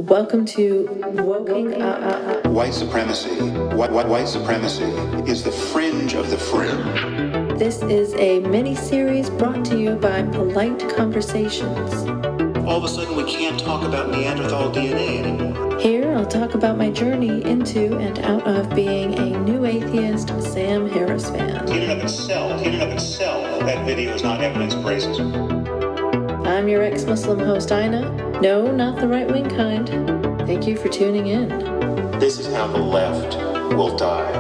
Welcome to Woking Up. White supremacy. White supremacy is the fringe of the fringe. This is a mini-series brought to you by Polite Conversations. All of a sudden we can't talk about Neanderthal DNA anymore. Here I'll talk about my journey into and out of being a new atheist Sam Harris fan. In and of itself, that video is not evidence of racism. I'm your ex-Muslim host, Ina. No, not the right-wing kind. Thank you for tuning in. This is how the left will die.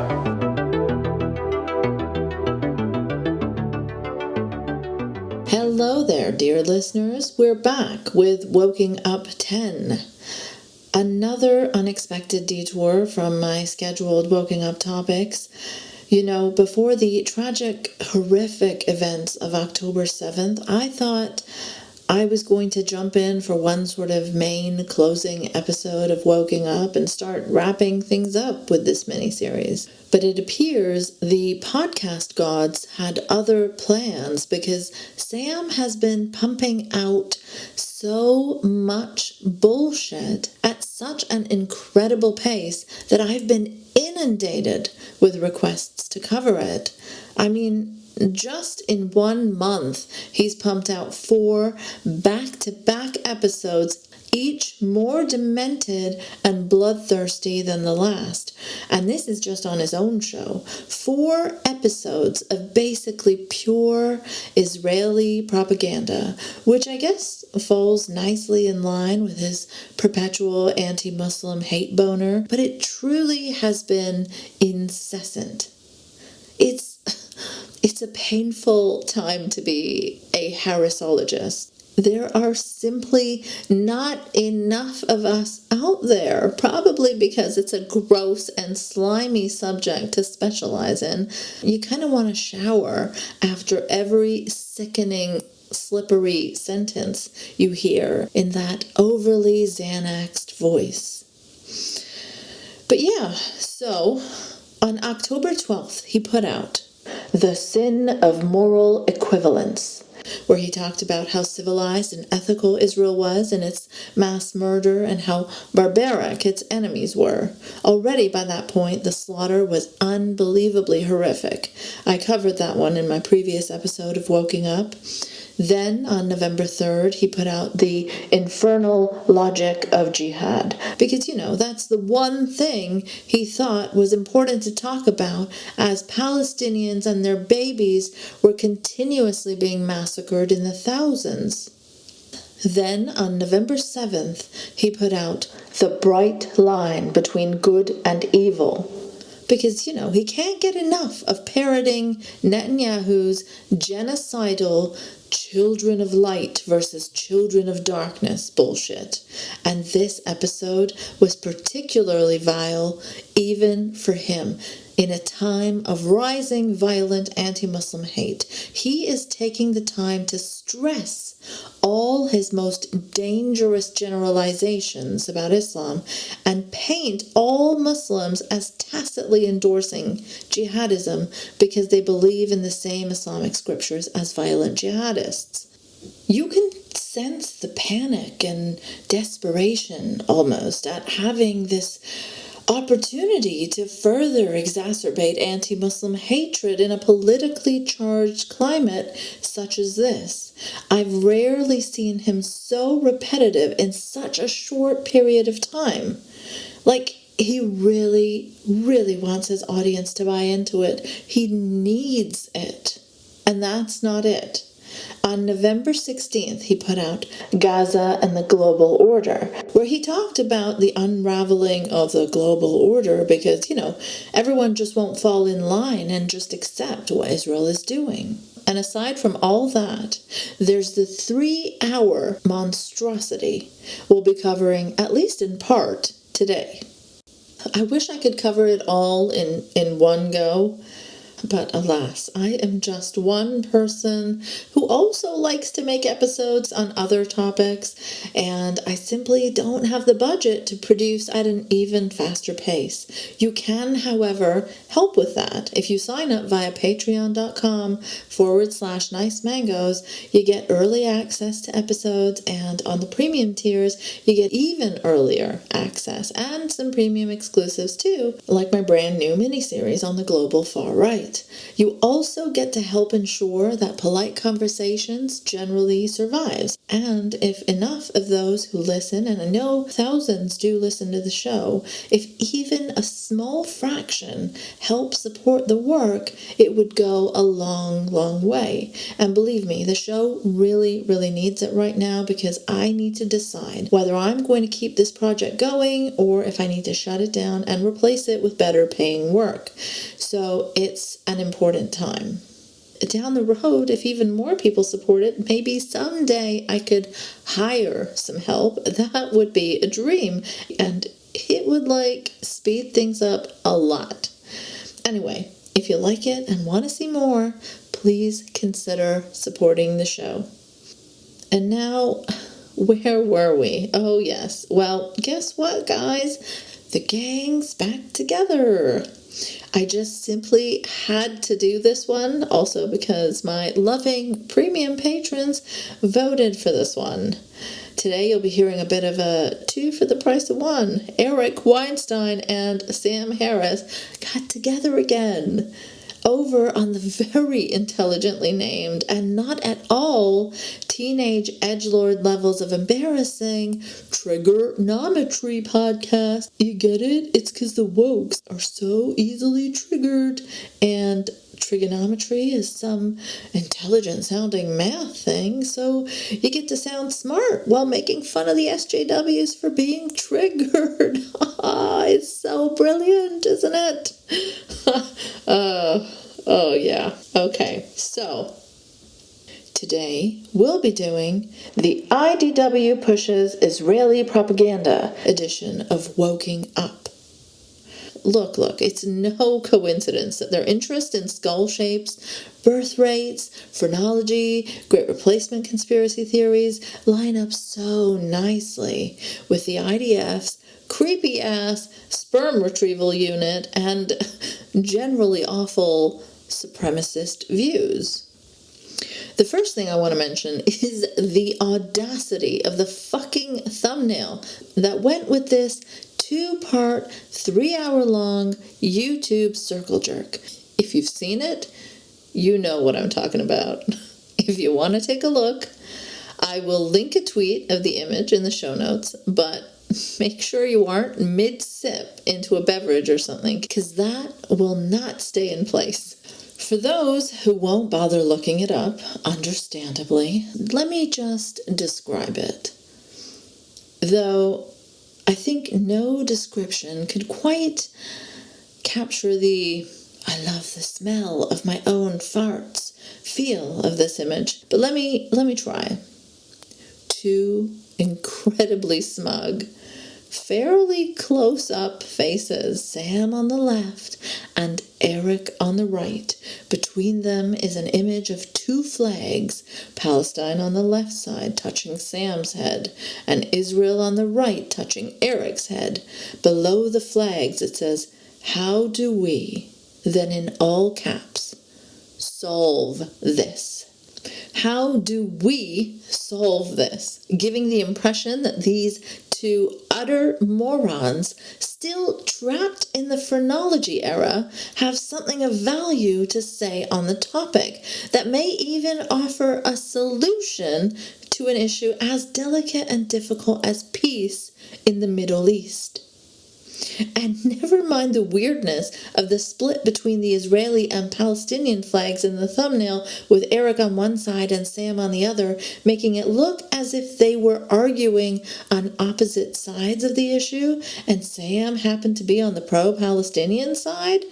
Hello there, dear listeners. We're back with Woking Up 10. Another unexpected detour from my scheduled Woking Up topics. You know, before the tragic, horrific events of October 7th, I thought I was going to jump in for one sort of main closing episode of Woking Up and start wrapping things up with this miniseries. But it appears the podcast gods had other plans because Sam has been pumping out so much bullshit at such an incredible pace that I've been inundated with requests to cover it. I mean, just in 1 month, he's pumped out 4 back-to-back episodes, each more demented and bloodthirsty than the last. And this is just on his own show. 4 episodes of basically pure Israeli propaganda, which I guess falls nicely in line with his perpetual anti-Muslim hate boner, but it truly has been incessant. It's a painful time to be a Harrisologist. There are simply not enough of us out there, probably because it's a gross and slimy subject to specialize in. You kind of want to shower after every sickening, slippery sentence you hear in that overly Xanaxed voice. But yeah, so on October 12th, he put out The Sin of Moral Equivalence, where he talked about how civilized and ethical Israel was in its mass murder and how barbaric its enemies were. Already by that point, the slaughter was unbelievably horrific. I covered that one in my previous episode of Woking Up. Then, on November 3rd, he put out The Infernal Logic of Jihad, because, you know, that's the one thing he thought was important to talk about as Palestinians and their babies were continuously being massacred in the thousands. Then, on November 7th, he put out The Bright Line Between Good and Evil, because, you know, he can't get enough of parroting Netanyahu's genocidal children of light versus children of darkness bullshit. And this episode was particularly vile even for him. In a time of rising violent anti-Muslim hate, he is taking the time to stress all his most dangerous generalizations about Islam and paint all Muslims as tacitly endorsing jihadism because they believe in the same Islamic scriptures as violent jihadists. You can sense the panic and desperation almost at having this opportunity to further exacerbate anti-Muslim hatred in a politically charged climate such as this. I've rarely seen him so repetitive in such a short period of time. Like, he really, really wants his audience to buy into it. He needs it. And that's not it. On November 16th, he put out Gaza and the Global Order, where he talked about the unraveling of the global order because, you know, everyone just won't fall in line and just accept what Israel is doing. And aside from all that, there's the 3-hour monstrosity we'll be covering, at least in part, today. I wish I could cover it all in one go, But alas, I am just one person who also likes to make episodes on other topics, and I simply don't have the budget to produce at an even faster pace. You can, however, help with that. If you sign up via patreon.com/nice mangoes, you get early access to episodes, and on the premium tiers, you get even earlier access and some premium exclusives too, like my brand new miniseries on the global far right. You also get to help ensure that Polite Conversations generally survives. And if enough of those who listen, and I know thousands do listen to the show, if even a small fraction helps support the work, it would go a long, long way. And believe me, the show really, really needs it right now, because I need to decide whether I'm going to keep this project going or if I need to shut it down and replace it with better paying work. So it's an important time. Down the road, if even more people support it, maybe someday I could hire some help. That would be a dream, and it would speed things up a lot. Anyway, if you like it and want to see more, please consider supporting the show. And now, where were we? Oh yes, well, guess what, guys? The gang's back together. I just simply had to do this one, also because my loving premium patrons voted for this one. Today you'll be hearing a bit of a two for the price of one. Eric Weinstein and Sam Harris got together again over on the very intelligently named and not at all teenage edgelord levels of embarrassing Triggernometry podcast. You get it? It's because the wokes are so easily triggered, and trigonometry is some intelligent sounding math thing, so you get to sound smart while making fun of the SJWs for being triggered. It's so brilliant, isn't it? Oh yeah. Okay, so today we'll be doing the IDW Pushes Israeli Propaganda edition of Woking Up. Look, it's no coincidence that their interest in skull shapes, birth rates, phrenology, Great Replacement conspiracy theories line up so nicely with the IDF's creepy-ass sperm retrieval unit and generally awful supremacist views. The first thing I want to mention is the audacity of the fucking thumbnail that went with this 2-part, 3-hour-long YouTube circle jerk. If you've seen it, you know what I'm talking about. If you want to take a look, I will link a tweet of the image in the show notes, but make sure you aren't mid-sip into a beverage or something, because that will not stay in place. For those who won't bother looking it up, understandably, let me just describe it. Though I think no description could quite capture the "I love the smell of my own farts" feel of this image, but let me try. Two incredibly smug, fairly close-up faces, Sam on the left and Eric on the right. Between them is an image of 2 flags, Palestine on the left side touching Sam's head, and Israel on the right touching Eric's head. Below the flags it says, "How do we," then in all caps, "solve this?" How do we solve this? Giving the impression that these 2 utter morons, still trapped in the phrenology era, have something of value to say on the topic that may even offer a solution to an issue as delicate and difficult as peace in the Middle East. And never mind the weirdness of the split between the Israeli and Palestinian flags in the thumbnail, with Eric on one side and Sam on the other, making it look as if they were arguing on opposite sides of the issue, and Sam happened to be on the pro-Palestinian side.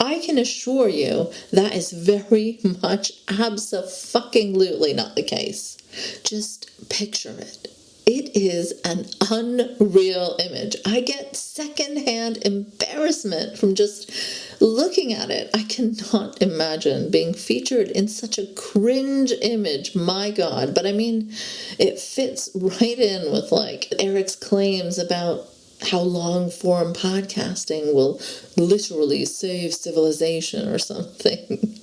I can assure you that is very much abso-fucking-lutely not the case. Just picture it. It is an unreal image. I get secondhand embarrassment from just Looking at it, I cannot imagine being featured in such a cringe image, my God. But I mean, it fits right in with like Eric's claims about how long form podcasting will literally save civilization or something.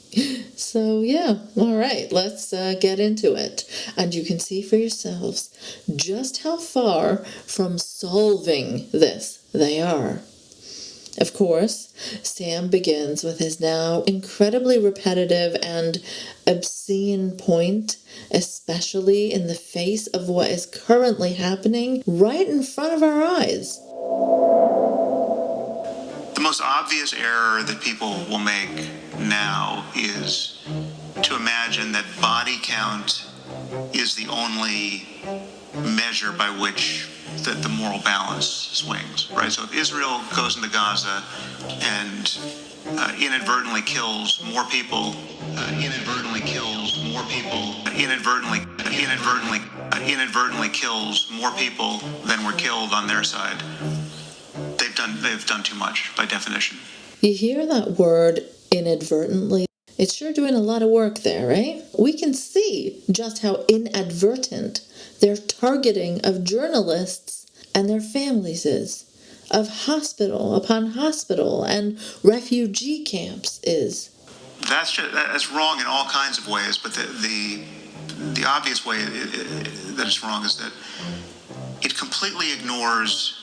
So yeah, all right, let's get into it. And you can see for yourselves just how far from solving this they are. Of course, Sam begins with his now incredibly repetitive and obscene point, especially in the face of what is currently happening right in front of our eyes. The most obvious error that people will make now is to imagine that body count is the only measure by which the moral balance swings, right? So if Israel goes into Gaza and inadvertently kills more people, inadvertently kills more people than were killed on their side, they've done too much by definition. You hear that word inadvertently? It's sure doing a lot of work there, right? We can see just how inadvertent their targeting of journalists and their families is, of hospital upon hospital and refugee camps is. That's wrong in all kinds of ways, but the obvious way that it's wrong is that it completely ignores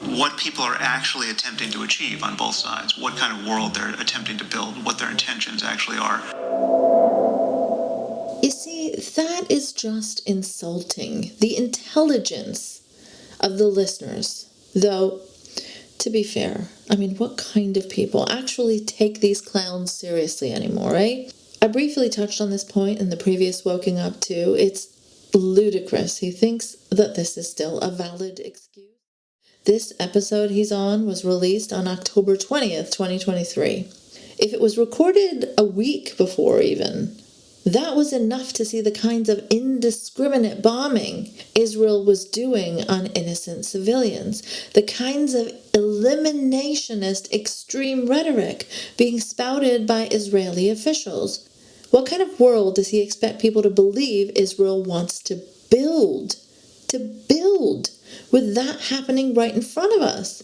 what people are actually attempting to achieve on both sides, what kind of world they're attempting to build, what their intentions actually are. You see, that is just insulting the intelligence of the listeners. Though, to be fair, I mean, what kind of people actually take these clowns seriously anymore, right? I briefly touched on this point in the previous Woking Up too. It's ludicrous. He thinks that this is still a valid excuse. This episode he's on was released on October 20th, 2023. If it was recorded a week before even, that was enough to see the kinds of indiscriminate bombing Israel was doing on innocent civilians, the kinds of eliminationist extreme rhetoric being spouted by Israeli officials. What kind of world does he expect people to believe Israel wants to build? To build with that happening right in front of us.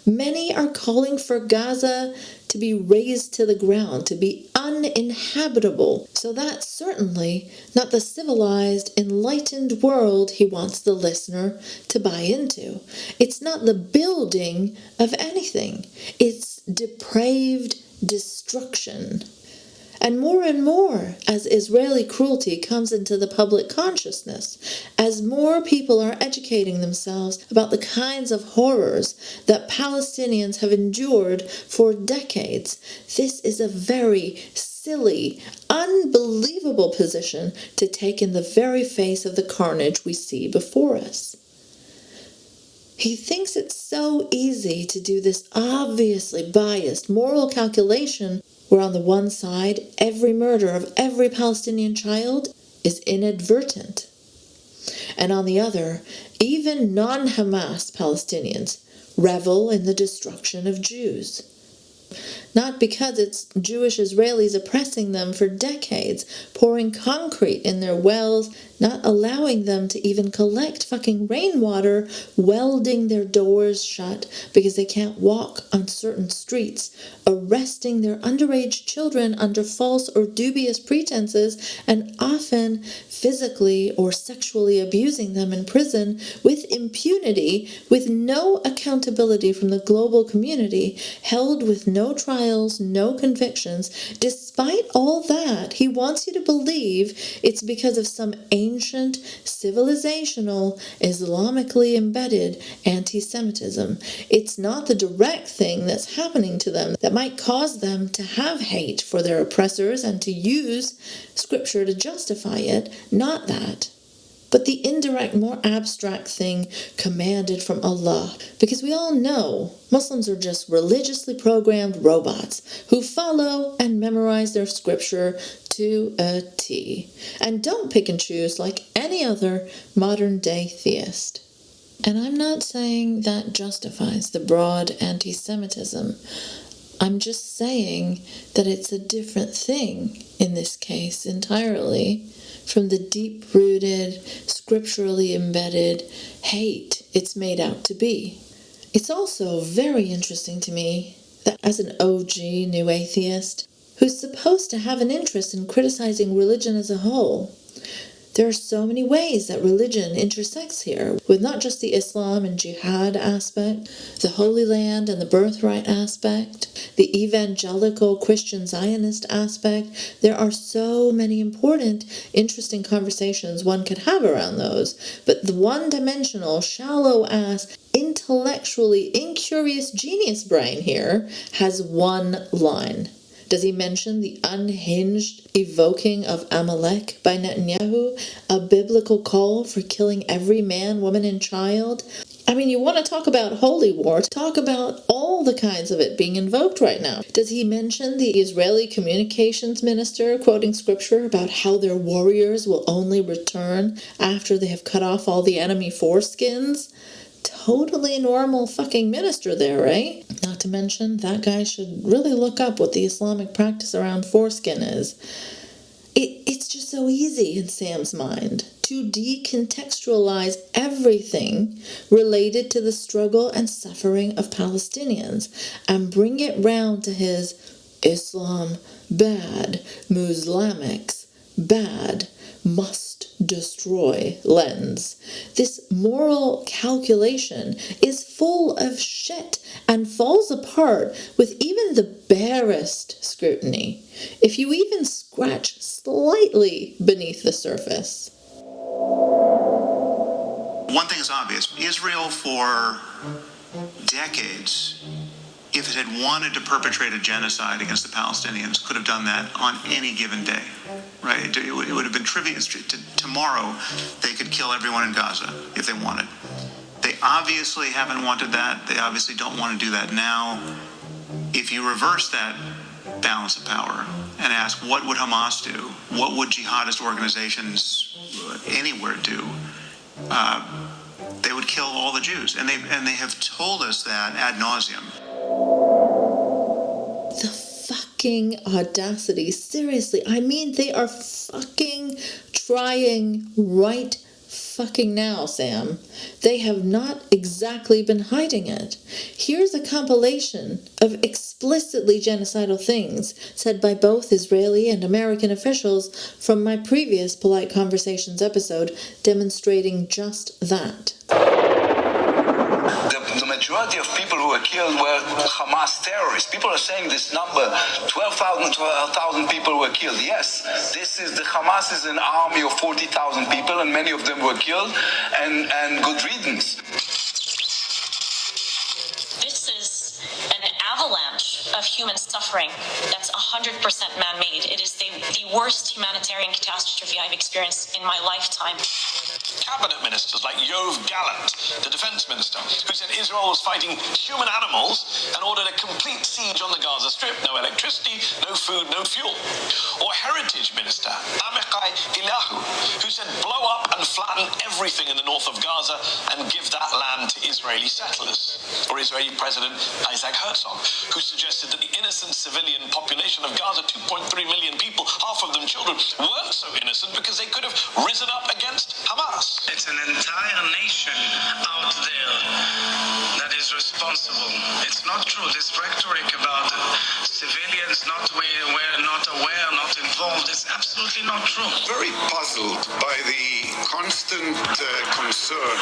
Many are calling for Gaza to be razed to the ground, to be uninhabitable. So that's certainly not the civilized, enlightened world he wants the listener to buy into. It's not the building of anything. It's depraved destruction. And more, as Israeli cruelty comes into the public consciousness, as more people are educating themselves about the kinds of horrors that Palestinians have endured for decades, this is a very silly, unbelievable position to take in the very face of the carnage we see before us. He thinks it's so easy to do this obviously biased moral calculation where on the one side, every murder of every Palestinian child is inadvertent. And on the other, even non-Hamas Palestinians revel in the destruction of Jews. Not because it's Jewish Israelis oppressing them for decades, pouring concrete in their wells, not allowing them to even collect fucking rainwater, welding their doors shut because they can't walk on certain streets, arresting their underage children under false or dubious pretenses, and often physically or sexually abusing them in prison with impunity, with no accountability from the global community, held with no trials, no convictions. Despite all that, he wants you to believe it's because of some ancient, civilizational, Islamically embedded anti-Semitism. It's not the direct thing that's happening to them that might cause them to have hate for their oppressors and to use scripture to justify it. Not that. But the indirect, more abstract thing commanded from Allah. Because we all know Muslims are just religiously programmed robots who follow and memorize their scripture to a T. And don't pick and choose like any other modern day theist. And I'm not saying that justifies the broad anti-Semitism. I'm just saying that it's a different thing in this case entirely from the deep-rooted, scripturally embedded hate it's made out to be. It's also very interesting to me that as an OG new atheist who's supposed to have an interest in criticizing religion as a whole, there are so many ways that religion intersects here, with not just the Islam and jihad aspect, the Holy Land and the birthright aspect, the evangelical Christian Zionist aspect. There are so many important, interesting conversations one could have around those. But the one-dimensional, shallow-ass, intellectually incurious genius brain here has one line. Does he mention the unhinged evoking of Amalek by Netanyahu, a biblical call for killing every man, woman, and child? I mean, you want to talk about holy war, talk about all the kinds of it being invoked right now. Does he mention the Israeli communications minister quoting scripture about how their warriors will only return after they have cut off all the enemy foreskins? Totally normal fucking minister there, right? Not to mention, that guy should really look up what the Islamic practice around foreskin is. It's just so easy in Sam's mind to decontextualize everything related to the struggle and suffering of Palestinians and bring it round to his Islam bad, Muslimics bad, must destroy lens. This moral calculation is full of shit and falls apart with even the barest scrutiny, if you even scratch slightly beneath the surface. One thing is obvious. Israel, for decades, if it had wanted to perpetrate a genocide against the Palestinians, could have done that on any given day, right? It would have been trivial. Tomorrow, they could kill everyone in Gaza if they wanted. They obviously haven't wanted that. They obviously don't want to do that now. If you reverse that balance of power and ask, what would Hamas do? What would jihadist organizations anywhere do? They would kill all the Jews. And they have told us that ad nauseum. The fucking audacity. Seriously, I mean, they are fucking trying right fucking now, Sam. They have not exactly been hiding it. Here's a compilation of explicitly genocidal things said by both Israeli and American officials from my previous Polite Conversations episode demonstrating just that. The majority of people who were killed were Hamas terrorists. People are saying this number, 12,000 people were killed. Yes, the Hamas is an army of 40,000 people, and many of them were killed, and good riddance. This is an avalanche of human suffering that's 100% man-made. It is the worst humanitarian catastrophe I've experienced in my lifetime. Cabinet ministers like Yoav Gallant, the defense minister, who said Israel was fighting human animals and ordered a complete siege on the Gaza Strip. No electricity, no food, no fuel. Or Heritage Minister Amichai Eliyahu, who said blow up and flatten everything in the north of Gaza and give that land to Israeli settlers. Or Israeli President Isaac Herzog, who suggested that the innocent civilian population of Gaza, 2.3 million people, half of them children, weren't so innocent because they could have risen up against Hamas. It's an entire nation out there that is responsible. It's not true. This rhetoric about civilians not aware, not involved, is absolutely not true. Very puzzled by the constant concern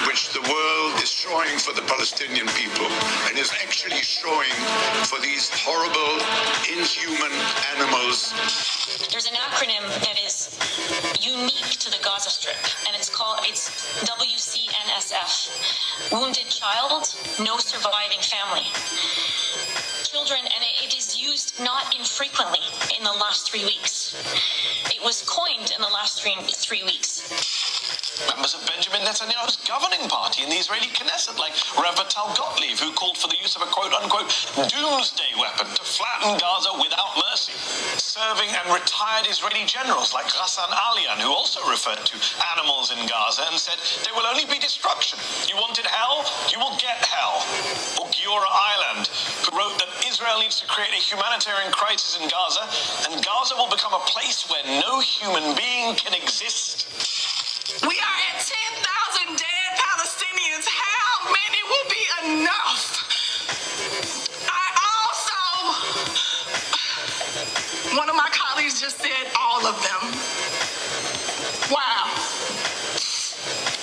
which the world is showing for the Palestinian people and is actually showing for these horrible, inhuman animals. There's an acronym that is unique to the Gaza Strip, and it's WCNSF. Wounded child, no surviving family. Children, and it is used not infrequently in the last 3 weeks. It was coined in the last three weeks. Members of Benjamin Netanyahu's governing party in the Israeli Knesset, like Rav Tal Gottlieb, who called for the use of a quote-unquote doomsday weapon to flatten Gaza without mercy. So serving and retired Israeli generals like Ghassan Alian, who also referred to animals in Gaza and said there will only be destruction. You wanted hell? You will get hell. Or Giora Island, who wrote that Israel needs to create a humanitarian crisis in Gaza, and Gaza will become a place where no human being can exist. We are at 10,000 dead Palestinians. How many will be enough? One of my colleagues just said all of them. Wow.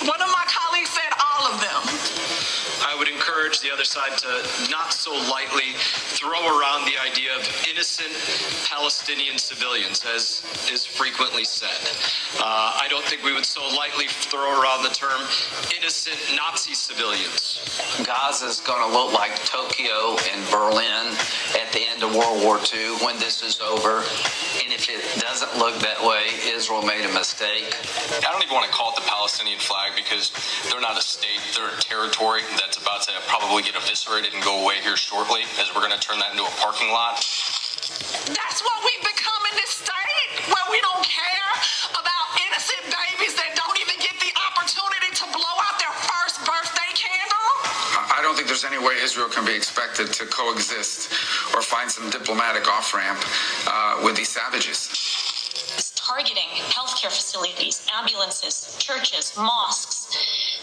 One of my colleagues said all of them. I would encourage the other side to not so lightly throw around the idea of innocent Palestinian civilians, as is frequently said. I don't think we would so lightly throw around the term innocent Nazi civilians. Gaza's going to look like Tokyo and Berlin at the end of World War II when this is over. And if it doesn't look that way, Israel made a mistake. I don't even want to call it the Palestinian flag because they're not a state, they're a territory that's about to probably get eviscerated and go away here shortly, as we're going to turn that into a parking lot. That's what we've become in this state, where we don't care about innocent babies that don't even get the opportunity to blow out their first birthday candle. I don't think there's any way Israel can be expected to coexist or find some diplomatic off-ramp with these savages. It's targeting healthcare facilities, ambulances, churches, mosques,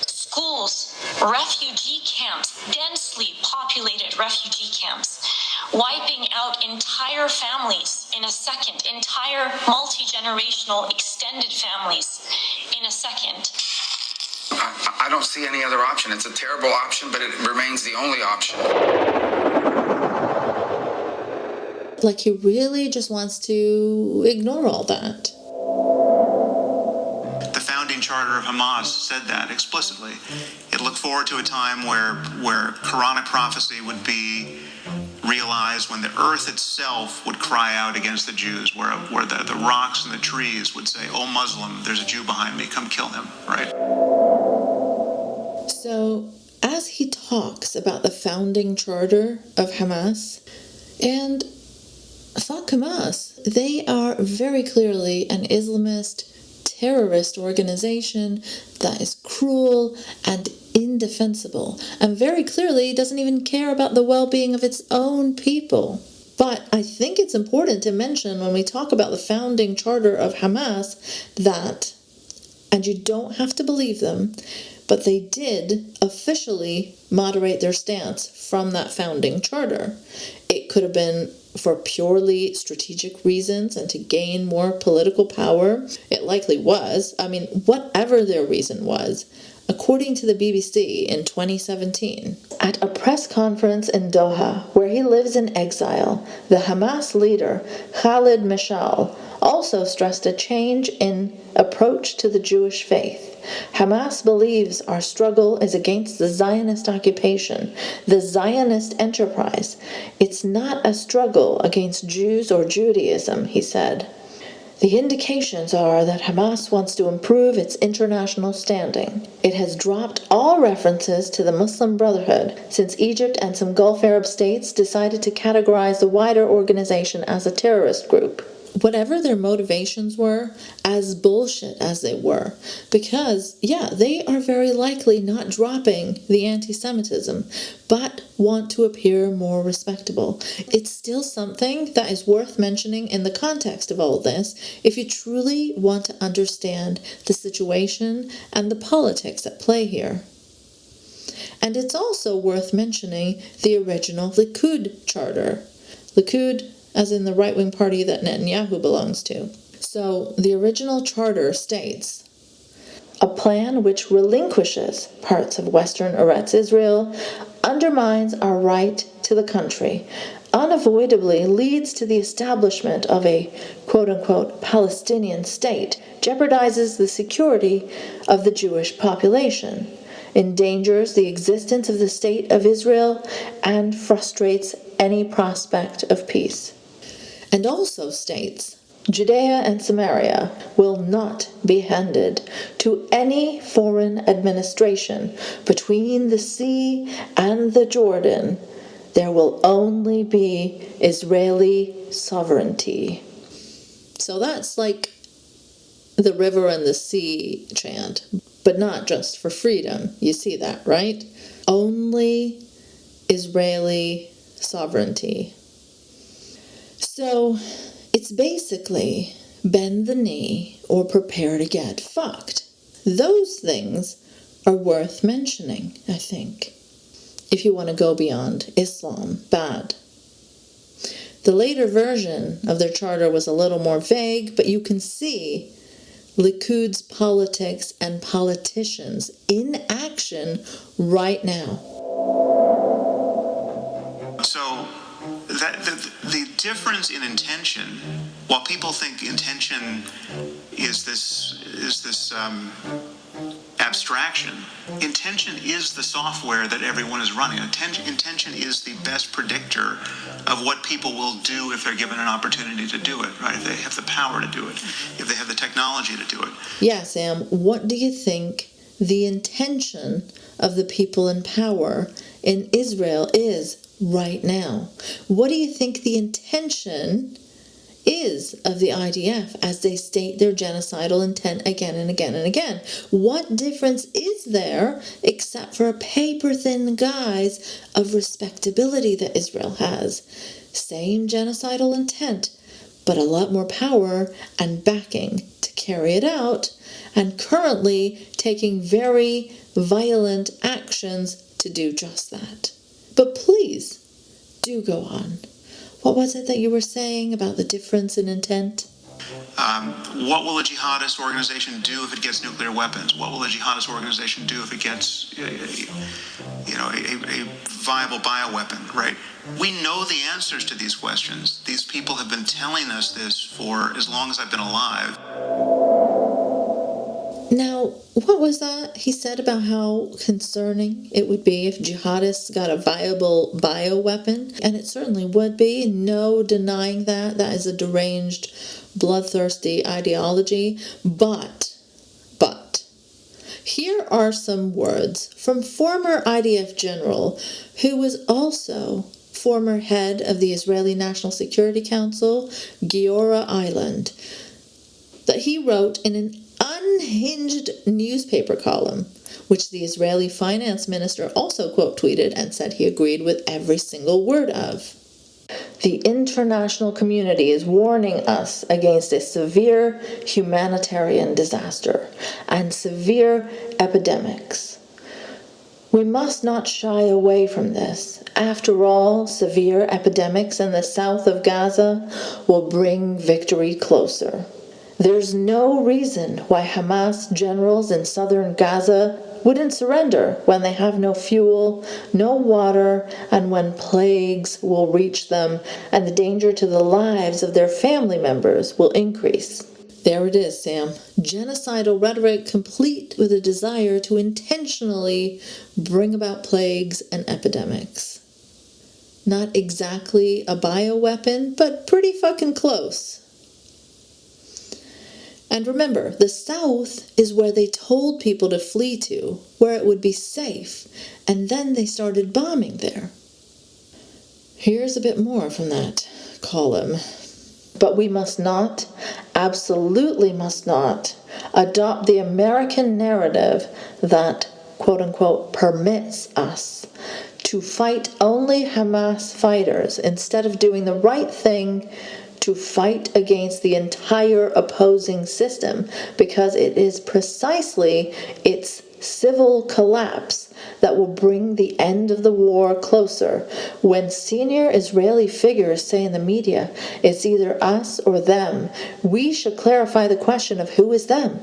schools, refugee camps, densely populated refugee camps, wiping out entire families in a second, entire multi-generational extended families in a second. I don't see any other option. It's a terrible option, but it remains the only option. Like he really just wants to ignore all that. The founding charter of Hamas said that explicitly. It looked forward to a time where Quranic prophecy would be realized, when the earth itself would cry out against the Jews, where the rocks and the trees would say, "Oh Muslim, there's a Jew behind me, come kill him," right? So, as he talks about the founding charter of Hamas, and fuck Hamas, they are very clearly an Islamist terrorist organization that is cruel and indefensible, and very clearly doesn't even care about the well-being of its own people. But I think it's important to mention when we talk about the founding charter of Hamas that, and you don't have to believe them, but they did officially moderate their stance from that founding charter. It could have been for purely strategic reasons and to gain more political power. It likely was. I mean, whatever their reason was, according to the BBC in 2017. At a press conference in Doha, where he lives in exile, the Hamas leader, Khalid Mashal, also stressed a change in approach to the Jewish faith. Hamas believes our struggle is against the Zionist occupation, the Zionist enterprise. It's not a struggle against Jews or Judaism, he said. The indications are that Hamas wants to improve its international standing. It has dropped all references to the Muslim Brotherhood since Egypt and some Gulf Arab states decided to categorize the wider organization as a terrorist group. Whatever their motivations were, as bullshit as they were, because, yeah, they are very likely not dropping the anti-Semitism, but want to appear more respectable. It's still something that is worth mentioning in the context of all this if you truly want to understand the situation and the politics at play here. And it's also worth mentioning the original Likud charter. Likud as in the right-wing party that Netanyahu belongs to. So, the original charter states, a plan which relinquishes parts of Western Eretz Israel, undermines our right to the country, unavoidably leads to the establishment of a quote-unquote Palestinian state, jeopardizes the security of the Jewish population, endangers the existence of the state of Israel, and frustrates any prospect of peace. And also states, Judea and Samaria will not be handed to any foreign administration between the sea and the Jordan. There will only be Israeli sovereignty. So that's like the river and the sea chant, but not just for freedom. You see that, right? Only Israeli sovereignty. So it's basically bend the knee or prepare to get fucked. Those things are worth mentioning, I think, if you want to go beyond Islam. Bad. The later version of their charter was a little more vague, but you can see Likud's politics and politicians in action right now. So that the difference in intention, while people think intention is this abstraction, intention is the software that everyone is running. Intention is the best predictor of what people will do if they're given an opportunity to do it, right? If they have the power to do it, if they have the technology to do it. Yeah, Sam, what do you think the intention of the people in power in Israel is right now? What do you think the intention is of the IDF as they state their genocidal intent again and again and again? What difference is there except for a paper-thin guise of respectability that Israel has? Same genocidal intent, but a lot more power and backing to carry it out, and currently taking very violent actions to do just that. But please, do go on. What was it that you were saying about the difference in intent? What will a jihadist organization do if it gets nuclear weapons? What will a jihadist organization do if it gets, a viable bioweapon, right? We know the answers to these questions. These people have been telling us this for as long as I've been alive. Now, what was that he said about how concerning it would be if jihadists got a viable bioweapon? And it certainly would be. No denying that. That is a deranged, bloodthirsty ideology. But, here are some words from former IDF general who was also former head of the Israeli National Security Council, Giora Eiland, that he wrote in an unhinged newspaper column, which the Israeli finance minister also quote tweeted and said he agreed with every single word of. The international community is warning us against a severe humanitarian disaster and severe epidemics. We must not shy away from this. After all, severe epidemics in the south of Gaza will bring victory closer. There's no reason why Hamas generals in southern Gaza wouldn't surrender when they have no fuel, no water, and when plagues will reach them and the danger to the lives of their family members will increase. There it is, Sam. Genocidal rhetoric complete with a desire to intentionally bring about plagues and epidemics. Not exactly a bioweapon, but pretty fucking close. And remember, the South is where they told people to flee to, where it would be safe, and then they started bombing there. Here's a bit more from that column. But we must not, absolutely must not, adopt the American narrative that, quote-unquote, permits us to fight only Hamas fighters instead of doing the right thing to fight against the entire opposing system, because it is precisely its civil collapse that will bring the end of the war closer. When senior Israeli figures say in the media, it's either us or them, we should clarify the question of who is them.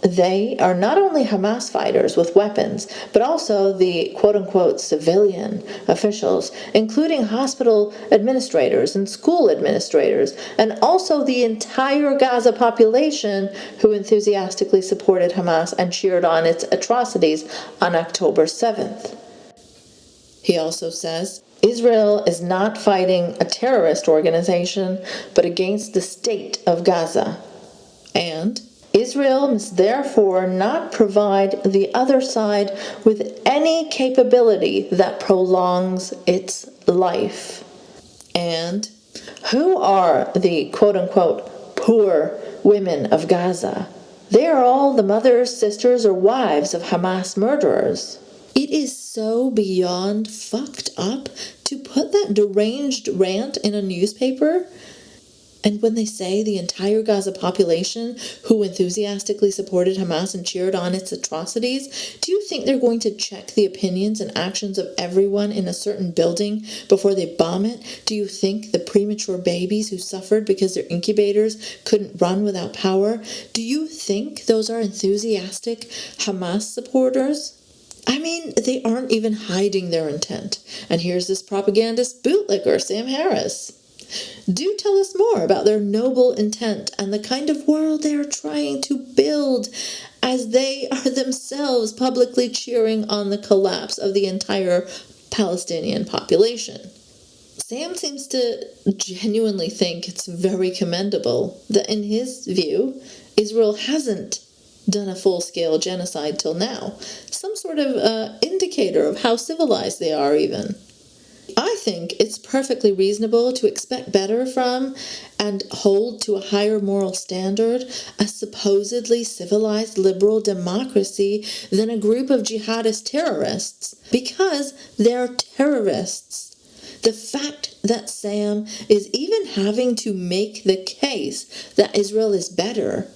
They are not only Hamas fighters with weapons, but also the quote-unquote civilian officials, including hospital administrators and school administrators, and also the entire Gaza population who enthusiastically supported Hamas and cheered on its atrocities on October 7th. He also says, Israel is not fighting a terrorist organization, but against the state of Gaza. And Israel must therefore not provide the other side with any capability that prolongs its life. And who are the quote-unquote poor women of Gaza. They are all the mothers, sisters, or wives of Hamas murderers. It is so beyond fucked up to put that deranged rant in a newspaper. And when they say the entire Gaza population who enthusiastically supported Hamas and cheered on its atrocities, do you think they're going to check the opinions and actions of everyone in a certain building before they bomb it? Do you think the premature babies who suffered because their incubators couldn't run without power, do you think those are enthusiastic Hamas supporters? I mean, they aren't even hiding their intent. And here's this propagandist bootlicker, Sam Harris. Do tell us more about their noble intent and the kind of world they are trying to build as they are themselves publicly cheering on the collapse of the entire Palestinian population. Sam seems to genuinely think it's very commendable that, in his view, Israel hasn't done a full-scale genocide till now. Some sort of indicator of how civilized they are, even. I think it's perfectly reasonable to expect better from and hold to a higher moral standard a supposedly civilized liberal democracy than a group of jihadist terrorists, because they're terrorists. The fact that Sam is even having to make the case that Israel is better,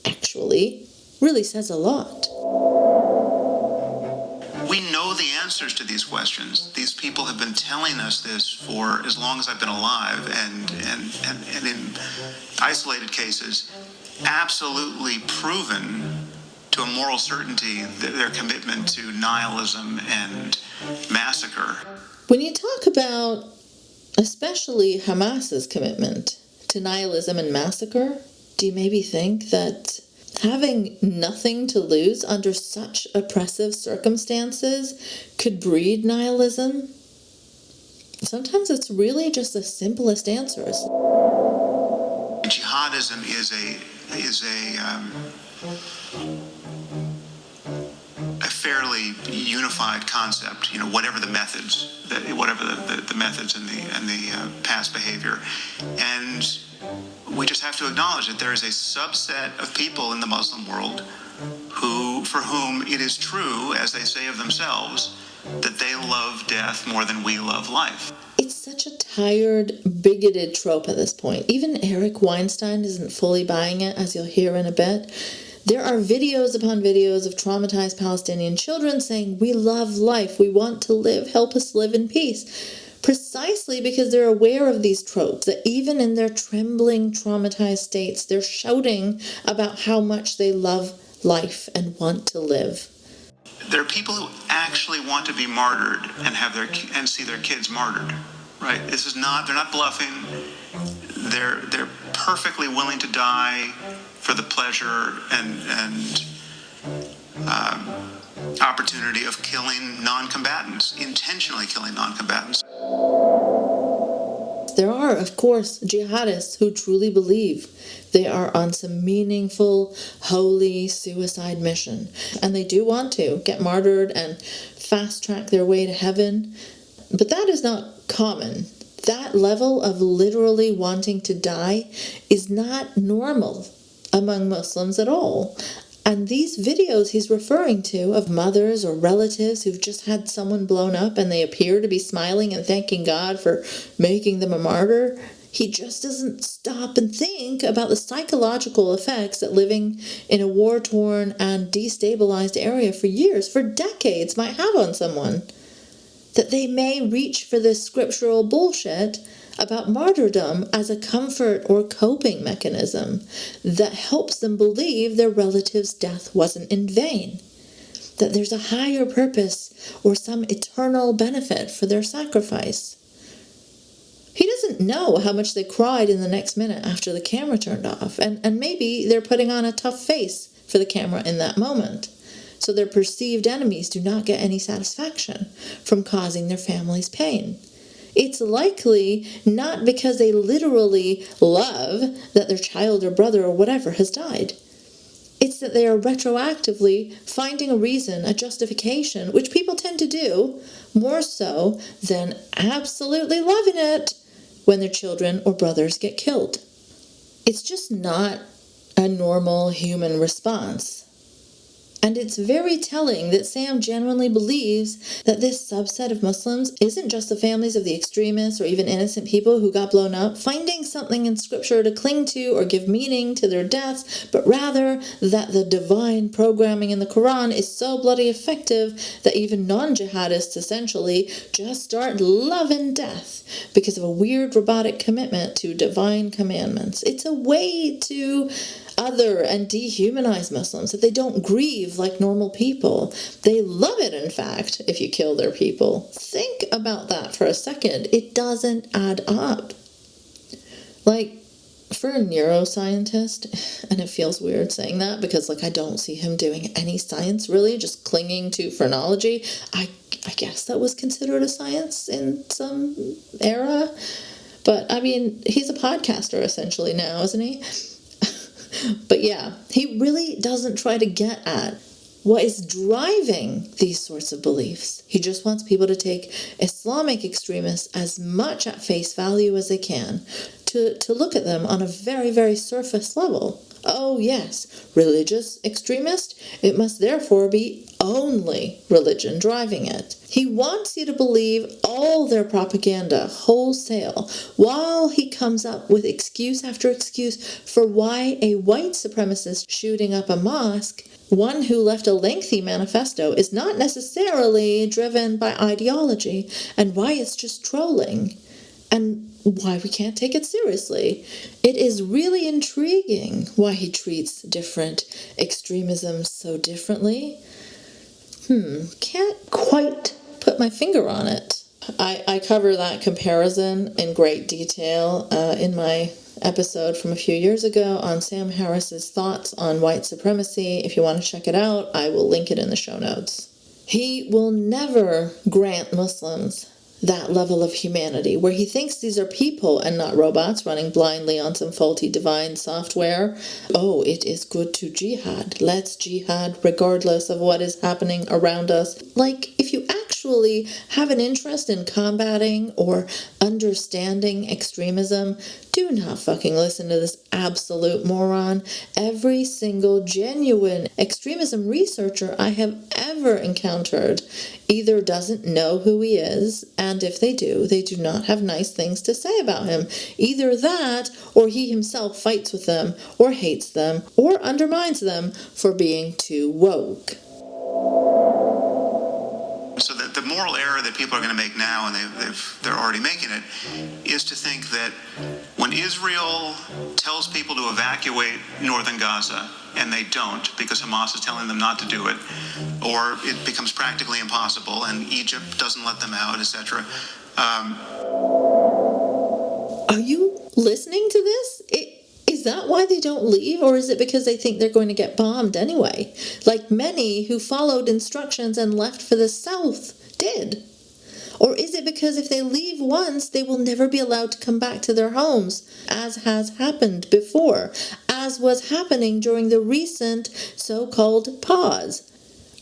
actually, really says a lot. We know the answers to these questions. These people have been telling us this for as long as I've been alive, and in isolated cases, absolutely proven to a moral certainty their commitment to nihilism and massacre. When you talk about especially Hamas's commitment to nihilism and massacre, do you maybe think that having nothing to lose under such oppressive circumstances could breed nihilism? Sometimes it's really just the simplest answers. Jihadism is a fairly unified concept. You know, whatever the methods, whatever the methods and the past behavior, and we just have to acknowledge that there is a subset of people in the Muslim world for whom it is true, as they say of themselves, that they love death more than we love life. It's such a tired, bigoted trope at this point. Even Eric Weinstein isn't fully buying it, as you'll hear in a bit. There are videos upon videos of traumatized Palestinian children saying, "We love life, we want to live, help us live in peace." Precisely because they're aware of these tropes, that even in their trembling, traumatized states, they're shouting about how much they love life and want to live. There are people who actually want to be martyred and see their kids martyred, right? They're not bluffing. They're perfectly willing to die for the pleasure and opportunity of killing non-combatants, intentionally killing non-combatants. There are, of course, jihadists who truly believe they are on some meaningful, holy suicide mission, and they do want to get martyred and fast-track their way to heaven. But that is not common. That level of literally wanting to die is not normal among Muslims at all. And these videos he's referring to of mothers or relatives who've just had someone blown up and they appear to be smiling and thanking God for making them a martyr, he just doesn't stop and think about the psychological effects that living in a war-torn and destabilized area for years, for decades, might have on someone. That they may reach for this scriptural bullshit about martyrdom as a comfort or coping mechanism that helps them believe their relative's death wasn't in vain, that there's a higher purpose or some eternal benefit for their sacrifice. He doesn't know how much they cried in the next minute after the camera turned off, and maybe they're putting on a tough face for the camera in that moment, so their perceived enemies do not get any satisfaction from causing their families pain. It's likely not because they literally love that their child or brother or whatever has died. It's that they are retroactively finding a reason, a justification, which people tend to do more so than absolutely loving it when their children or brothers get killed. It's just not a normal human response. And it's very telling that Sam genuinely believes that this subset of Muslims isn't just the families of the extremists or even innocent people who got blown up, finding something in Scripture to cling to or give meaning to their deaths, but rather that the divine programming in the Quran is so bloody effective that even non-jihadists essentially just start loving death because of a weird robotic commitment to divine commandments. It's a way to other and dehumanize Muslims, that they don't grieve like normal people. They love it, in fact, if you kill their people. Think about that for a second. It doesn't add up. Like, for a neuroscientist, and it feels weird saying that because, like, I don't see him doing any science, really, just clinging to phrenology. I guess that was considered a science in some era. But, I mean, he's a podcaster, essentially, now, isn't he? But yeah, he really doesn't try to get at what is driving these sorts of beliefs. He just wants people to take Islamic extremists as much at face value as they can, to look at them on a very, very surface level. Oh yes, religious extremist, it must therefore be only religion driving it. He wants you to believe all their propaganda wholesale, while he comes up with excuse after excuse for why a white supremacist shooting up a mosque, one who left a lengthy manifesto, is not necessarily driven by ideology, and why it's just trolling, and why we can't take it seriously. It is really intriguing why he treats different extremisms so differently. Can't quite put my finger on it. I cover that comparison in great detail in my episode from a few years ago on Sam Harris's thoughts on white supremacy. If you want to check it out, I will link it in the show notes. He will never grant Muslims that level of humanity, where he thinks these are people and not robots running blindly on some faulty divine software. Oh, it is good to jihad. Let's jihad regardless of what is happening around us. Like, if you actually have an interest in combating or understanding extremism, do not fucking listen to this absolute moron. Every single genuine extremism researcher I have ever encountered either doesn't know who he is, and if they do not have nice things to say about him. Either that, or he himself fights with them, or hates them, or undermines them for being too woke. So the moral error that people are going to make now, and they're already making it, is to think that when Israel tells people to evacuate northern Gaza, and they don't because Hamas is telling them not to do it, or it becomes practically impossible, and Egypt doesn't let them out, etc. Are you listening to this? Is that why they don't leave, or is it because they think they're going to get bombed anyway? Like many who followed instructions and left for the south did. Or is it because if they leave once, they will never be allowed to come back to their homes, as has happened before, as was happening during the recent so-called pause?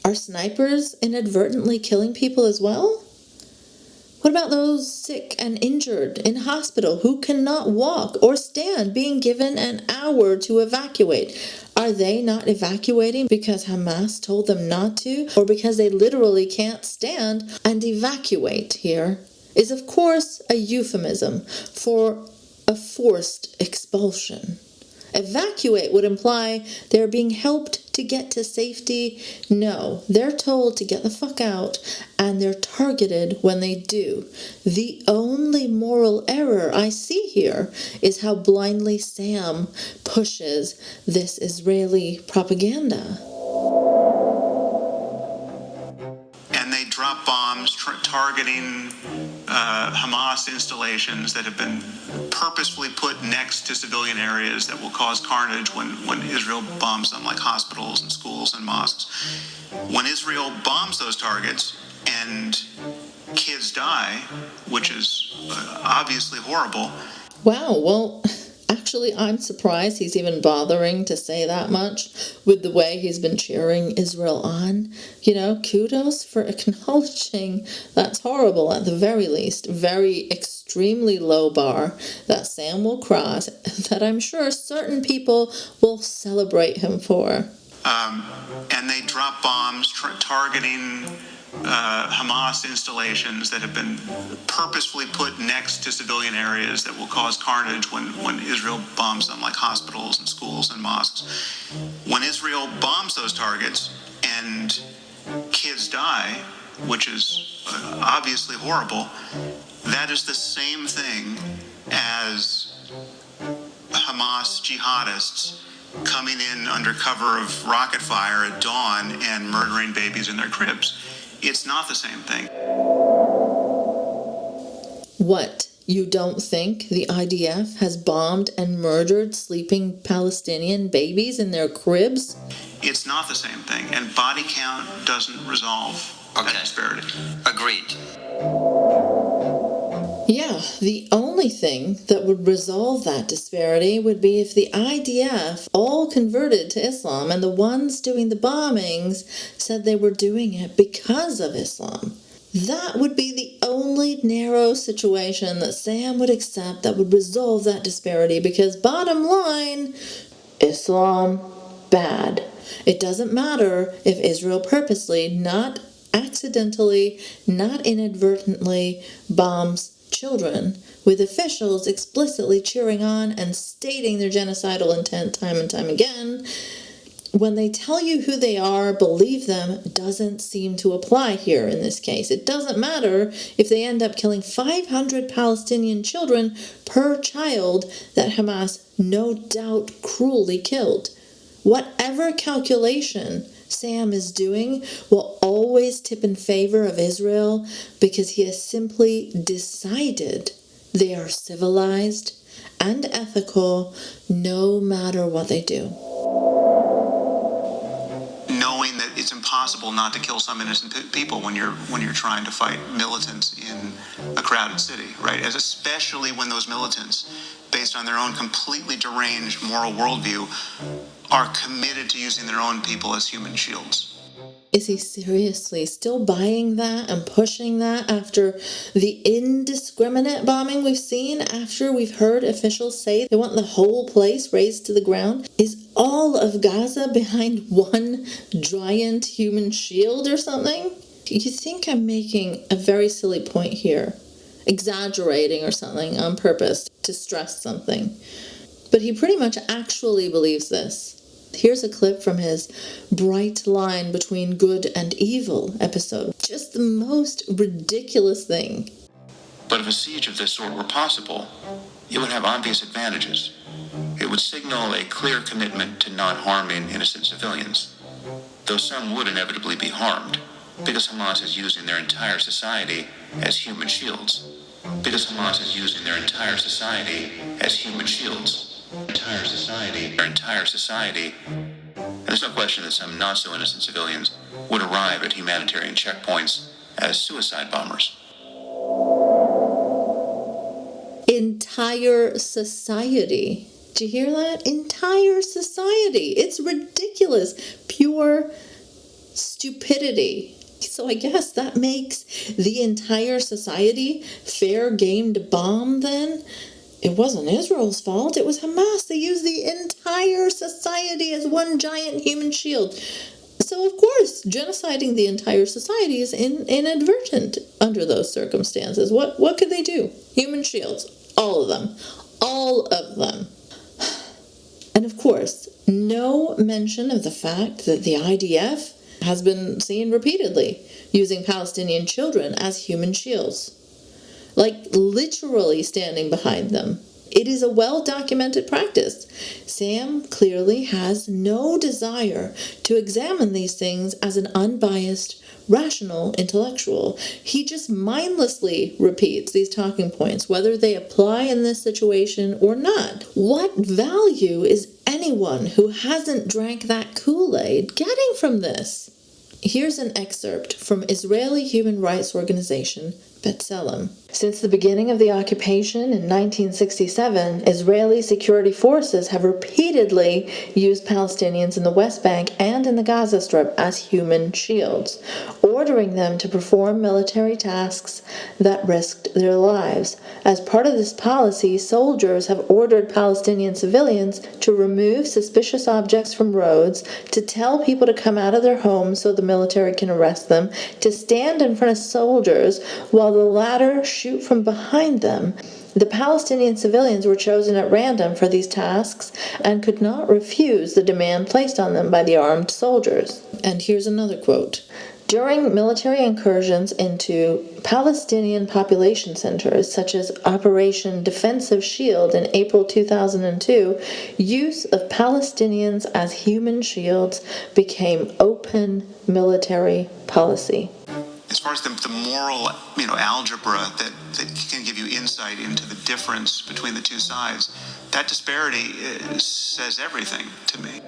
Are snipers inadvertently killing people as well? What about those sick and injured in hospital who cannot walk or stand, being given an hour to evacuate? Are they not evacuating because Hamas told them not to, or because they literally can't stand? And evacuate here is, of course, a euphemism for a forced expulsion. Evacuate would imply they're being helped to get to safety. No, they're told to get the fuck out, and they're targeted when they do. The only moral error I see here is how blindly Sam pushes this Israeli propaganda. And they drop bombs targeting Hamas installations that have been purposefully put next to civilian areas that will cause carnage when Israel bombs them, like hospitals and schools and mosques. When Israel bombs those targets and kids die, which is obviously horrible. Wow, well, Actually, I'm surprised he's even bothering to say that much with the way he's been cheering Israel on. Kudos for acknowledging that's horrible at the very least. Very extremely low bar that Sam will cross, that I'm sure certain people will celebrate him for. And they drop bombs targeting Hamas installations that have been purposefully put next to civilian areas that will cause carnage when Israel bombs them, like hospitals and schools and mosques. When Israel bombs those targets and kids die, which is obviously horrible, that is the same thing as Hamas jihadists coming in under cover of rocket fire at dawn and murdering babies in their cribs. It's not the same thing. What? You don't think the IDF has bombed and murdered sleeping Palestinian babies in their cribs? It's not the same thing, and body count doesn't resolve that disparity. Agreed. Yeah, the only thing that would resolve that disparity would be if the IDF all converted to Islam and the ones doing the bombings said they were doing it because of Islam. That would be the only narrow situation that Sam would accept that would resolve that disparity, because bottom line, Islam, bad. It doesn't matter if Israel purposely, not accidentally, not inadvertently bombs children, with officials explicitly cheering on and stating their genocidal intent time and time again. When they tell you who they are, believe them doesn't seem to apply here in this case. It doesn't matter if they end up killing 500 Palestinian children per child that Hamas no doubt cruelly killed. Whatever calculation Sam is doing will always tip in favor of Israel, because he has simply decided they are civilized and ethical no matter what they do. Knowing that it's impossible not to kill some innocent people when you're trying to fight militants in a crowded city, right? As especially when those militants, based on their own completely deranged moral worldview, are committed to using their own people as human shields. Is he seriously still buying that and pushing that after the indiscriminate bombing we've seen, after we've heard officials say they want the whole place razed to the ground? Is all of Gaza behind one giant human shield or something? You think I'm making a very silly point here, exaggerating or something on purpose to stress something. But he pretty much actually believes this. Here's a clip from his Bright Line Between Good and Evil episode. Just the most ridiculous thing. But if a siege of this sort were possible, it would have obvious advantages. It would signal a clear commitment to not harming innocent civilians, though some would inevitably be harmed, because Hamas is using their entire society as human shields. Because Hamas is using their entire society as human shields. Their entire society. And there's no question that some not-so-innocent civilians would arrive at humanitarian checkpoints as suicide bombers. Entire society. Did you hear that? Entire society. It's ridiculous. Pure stupidity. So I guess that makes the entire society fair game to bomb then? It wasn't Israel's fault. It was Hamas. They used the entire society as one giant human shield. So, of course, genociding the entire society is inadvertent under those circumstances. What could they do? Human shields. All of them. All of them. And, of course, no mention of the fact that the IDF has been seen repeatedly using Palestinian children as human shields. Like literally standing behind them. It is a well-documented practice. Sam clearly has no desire to examine these things as an unbiased, rational intellectual. He just mindlessly repeats these talking points, whether they apply in this situation or not. What value is anyone who hasn't drank that Kool-Aid getting from this? Here's an excerpt from Israeli human rights organization B'Tselem. Since the beginning of the occupation in 1967, Israeli security forces have repeatedly used Palestinians in the West Bank and in the Gaza Strip as human shields, ordering them to perform military tasks that risked their lives. As part of this policy, soldiers have ordered Palestinian civilians to remove suspicious objects from roads, to tell people to come out of their homes so the military can arrest them, to stand in front of soldiers while the latter shoot from behind them. The Palestinian civilians were chosen at random for these tasks and could not refuse the demand placed on them by the armed soldiers. And here's another quote. During military incursions into Palestinian population centers, such as Operation Defensive Shield in April 2002, use of Palestinians as human shields became open military policy. As far as the moral, algebra that can give you insight into the difference between the two sides, that disparity says everything to me.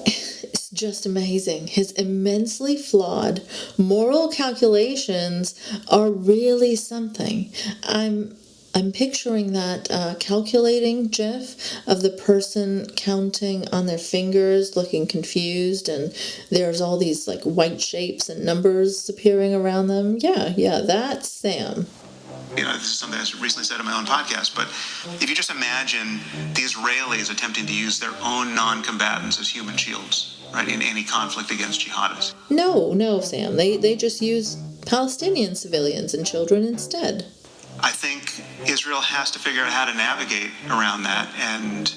It's just amazing. His immensely flawed moral calculations are really something. I'm picturing that calculating GIF of the person counting on their fingers, looking confused, and there's all these like white shapes and numbers appearing around them. Yeah, that's Sam. This is something I recently said on my own podcast, but if you just imagine the Israelis attempting to use their own non-combatants as human shields, right, in any conflict against jihadists. No, Sam. They just use Palestinian civilians and children instead. I think Israel has to figure out how to navigate around that and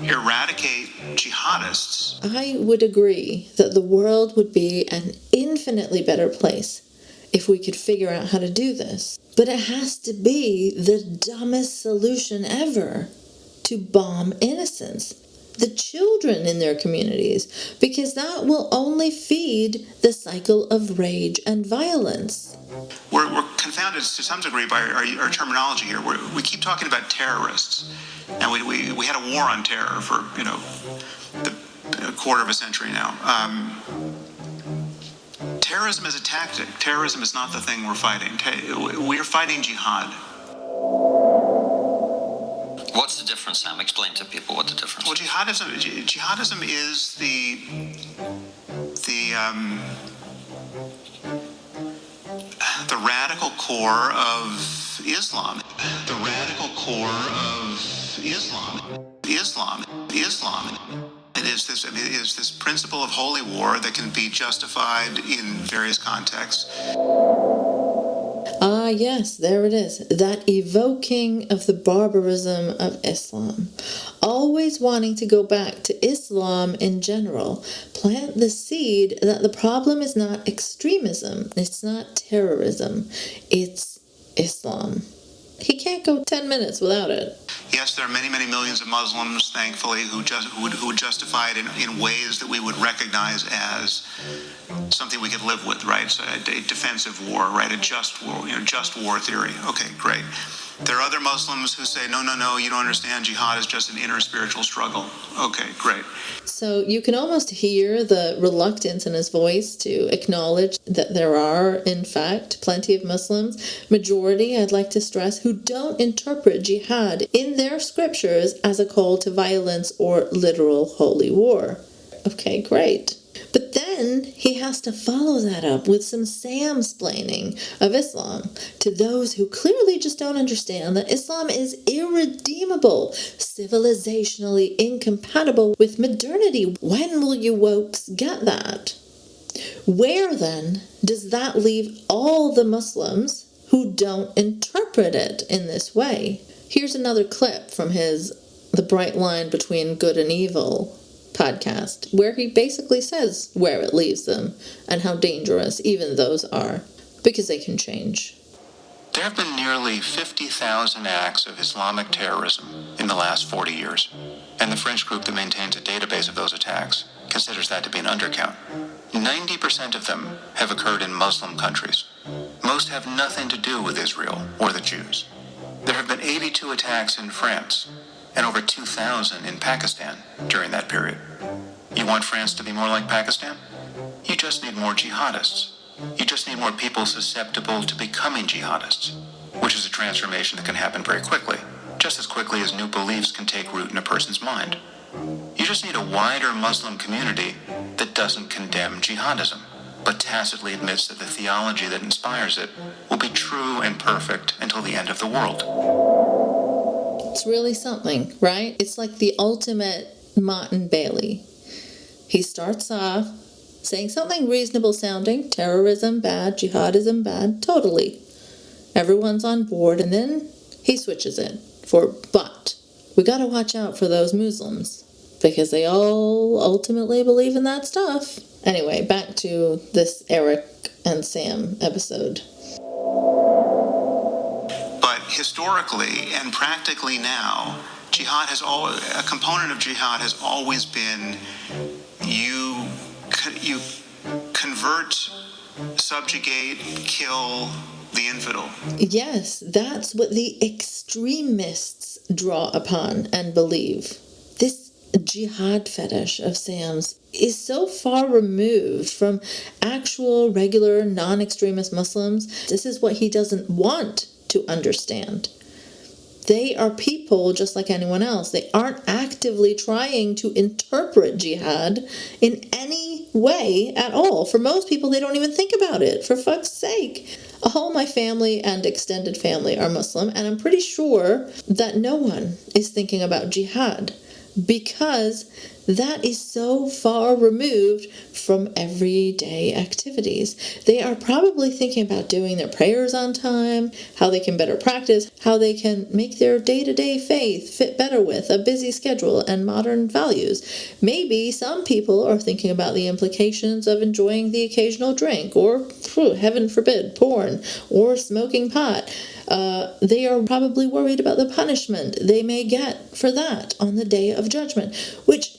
eradicate jihadists. I would agree that the world would be an infinitely better place if we could figure out how to do this. But it has to be the dumbest solution ever to bomb innocents, the children in their communities, because that will only feed the cycle of rage and violence. We're confounded to some degree by our terminology here. We keep talking about terrorists, and we had a war on terror for a quarter of a century now. Terrorism is a tactic. Terrorism is not the thing we're fighting. We're fighting jihad. What's the difference, Sam? Explain to people what the difference is. Well, jihadism is the radical core of Islam. The radical core of Islam. It is this principle of holy war that can be justified in various contexts. Ah, yes, there it is. That evoking of the barbarism of Islam. Always wanting to go back to Islam in general. Plant the seed that the problem is not extremism. It's not terrorism. It's Islam. He can't go 10 minutes without it. Yes, there are many, many millions of Muslims, thankfully, who would justify it in ways that we would recognize as something we could live with, right? So a defensive war, right? A just war, just war theory. Okay, great. There are other Muslims who say, no, you don't understand. Jihad is just an inner spiritual struggle. Okay, great. So you can almost hear the reluctance in his voice to acknowledge that there are, in fact, plenty of Muslims, majority, I'd like to stress, who don't interpret jihad in their scriptures as a call to violence or literal holy war. Okay, great. But then he has to follow that up with some Sam-splaining of Islam to those who clearly just don't understand that Islam is irredeemable, civilizationally incompatible with modernity. When will you wokes get that? Where then does that leave all the Muslims who don't interpret it in this way? Here's another clip from his The Bright Line Between Good and Evil podcast, where he basically says where it leaves them and how dangerous even those are, because they can change. There have been nearly 50,000 acts of Islamic terrorism in the last 40 years, and the French group that maintains a database of those attacks considers that to be an undercount. 90% of them have occurred in Muslim countries. Most have nothing to do with Israel or the Jews. There have been 82 attacks in France, and over 2,000 in Pakistan during that period. You want France to be more like Pakistan? You just need more jihadists. You just need more people susceptible to becoming jihadists, which is a transformation that can happen very quickly, just as quickly as new beliefs can take root in a person's mind. You just need a wider Muslim community that doesn't condemn jihadism, but tacitly admits that the theology that inspires it will be true and perfect until the end of the world. It's really something, right? It's like the ultimate Martin Bailey. He starts off saying something reasonable sounding, terrorism bad, jihadism bad, totally. Everyone's on board, and then he switches it but we gotta watch out for those Muslims, because they all ultimately believe in that stuff. Anyway, back to this Eric and Sam episode. But historically and practically now, a component of jihad has always been you convert, subjugate, kill the infidel. Yes, that's what the extremists draw upon and believe. This jihad fetish of Sam's is so far removed from actual, regular, non-extremist Muslims. This is what he doesn't want to understand. They are people just like anyone else. They aren't actively trying to interpret jihad in any way at all. For most people, they don't even think about it, for fuck's sake. All my family and extended family are Muslim, and I'm pretty sure that no one is thinking about jihad, because that is so far removed from everyday activities. They are probably thinking about doing their prayers on time, how they can better practice, how they can make their day-to-day faith fit better with a busy schedule and modern values. Maybe some people are thinking about the implications of enjoying the occasional drink, or, heaven forbid, porn, or smoking pot. They are probably worried about the punishment they may get for that on the day of judgment, which,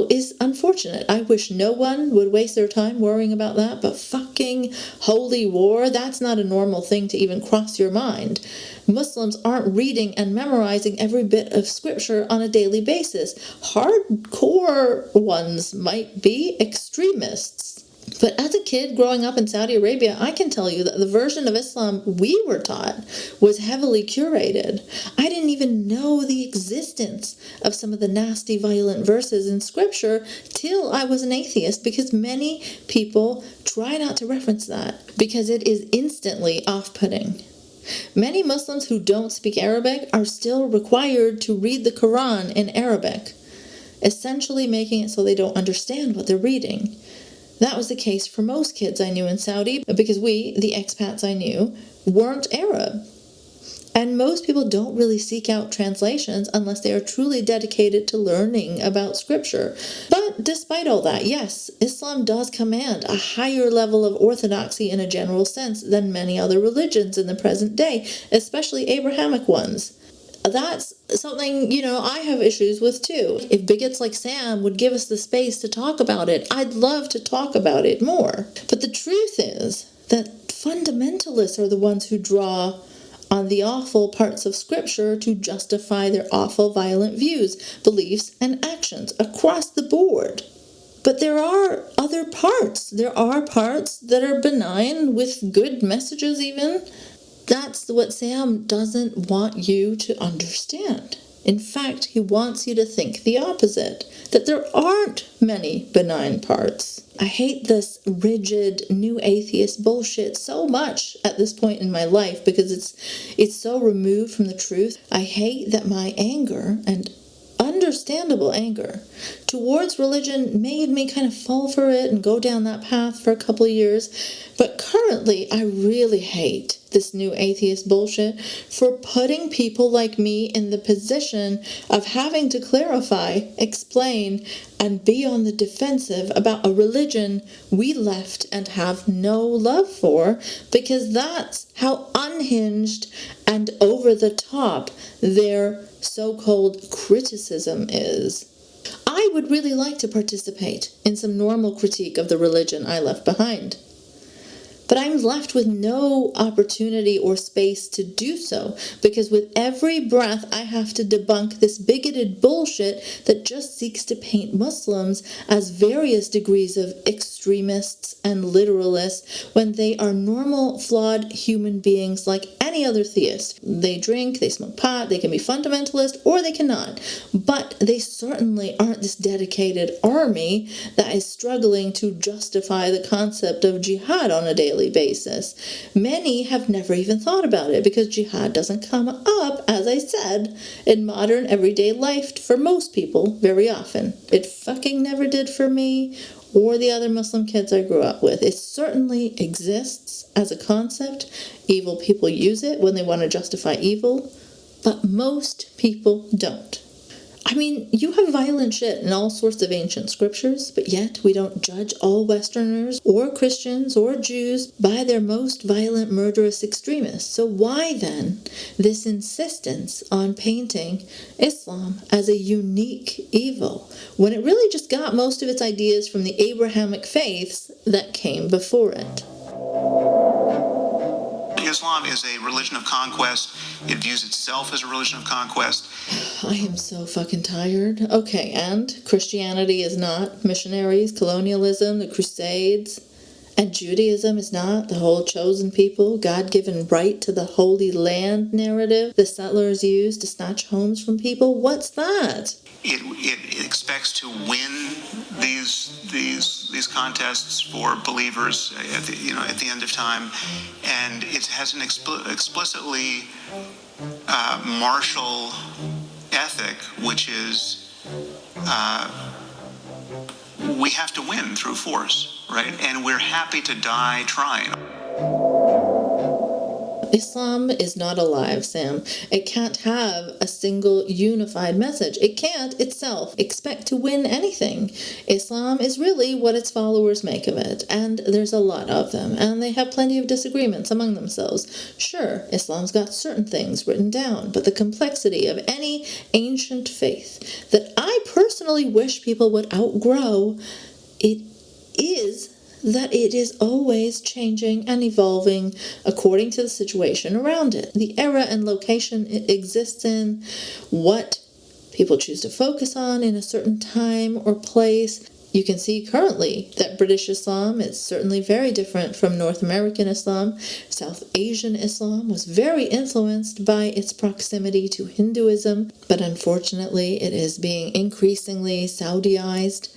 is unfortunate. I wish no one would waste their time worrying about that, but fucking holy war, that's not a normal thing to even cross your mind. Muslims aren't reading and memorizing every bit of scripture on a daily basis. Hardcore ones might be extremists. But as a kid growing up in Saudi Arabia, I can tell you that the version of Islam we were taught was heavily curated. I didn't even know the existence of some of the nasty, violent verses in scripture till I was an atheist, because many people try not to reference that because it is instantly off-putting. Many Muslims who don't speak Arabic are still required to read the Quran in Arabic, essentially making it so they don't understand what they're reading. That was the case for most kids I knew in Saudi, because we, the expats I knew, weren't Arab. And most people don't really seek out translations unless they are truly dedicated to learning about scripture. But despite all that, yes, Islam does command a higher level of orthodoxy in a general sense than many other religions in the present day, especially Abrahamic ones. That's something, I have issues with too. If bigots like Sam would give us the space to talk about it, I'd love to talk about it more. But the truth is that fundamentalists are the ones who draw on the awful parts of scripture to justify their awful violent views, beliefs, and actions across the board. But there are other parts. There are parts that are benign with good messages even. That's what Sam doesn't want you to understand. In fact, he wants you to think the opposite, that there aren't many benign parts. I hate this rigid new atheist bullshit so much at this point in my life because it's so removed from the truth. I hate that my anger, and understandable anger, towards religion made me kind of fall for it and go down that path for a couple of years. But currently, I really hate this new atheist bullshit for putting people like me in the position of having to clarify, explain, and be on the defensive about a religion we left and have no love for, because that's how unhinged and over the top their so-called criticism is. I would really like to participate in some normal critique of the religion I left behind. But I'm left with no opportunity or space to do so, because with every breath I have to debunk this bigoted bullshit that just seeks to paint Muslims as various degrees of extremists and literalists when they are normal, flawed human beings like any other theist. They drink, they smoke pot, they can be fundamentalist, or they cannot. But they certainly aren't this dedicated army that is struggling to justify the concept of jihad on a daily basis. Many have never even thought about it because jihad doesn't come up, as I said, in modern everyday life for most people very often. It fucking never did for me or the other Muslim kids I grew up with. It certainly exists as a concept. Evil people use it when they want to justify evil, but most people don't. I mean, you have violent shit in all sorts of ancient scriptures, but yet we don't judge all Westerners or Christians or Jews by their most violent, murderous extremists. So why then this insistence on painting Islam as a unique evil, when it really just got most of its ideas from the Abrahamic faiths that came before it? Islam is a religion of conquest. It views itself as a religion of conquest. I am so fucking tired. Okay, and Christianity is not missionaries, colonialism, the Crusades, and Judaism is not the whole chosen people, God-given right to the Holy Land narrative the settlers used to snatch homes from people. What's that? It expects to win these contests for believers at the end of time, and it has an explicitly martial ethic, which is we have to win through force, right? And we're happy to die trying. Islam is not alive, Sam. It can't have a single unified message. It can't itself expect to win anything. Islam is really what its followers make of it, and there's a lot of them, and they have plenty of disagreements among themselves. Sure, Islam's got certain things written down, but the complexity of any ancient faith that I personally wish people would outgrow, it is that it is always changing and evolving according to the situation around it, the era and location it exists in, what people choose to focus on in a certain time or place. You can see currently that British Islam is certainly very different from North American Islam. South Asian Islam was very influenced by its proximity to Hinduism, but unfortunately it is being increasingly Saudiized,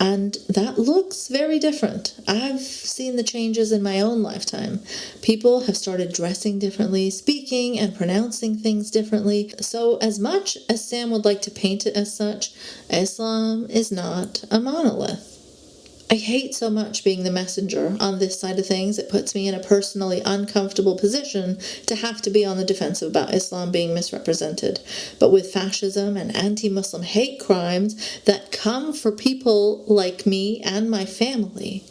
and that looks very different. I've seen the changes in my own lifetime. People have started dressing differently, speaking and pronouncing things differently. So as much as Sam would like to paint it as such, Islam is not a monolith. I hate so much being the messenger on this side of things. It puts me in a personally uncomfortable position to have to be on the defensive about Islam being misrepresented. But with fascism and anti-Muslim hate crimes that come for people like me and my family,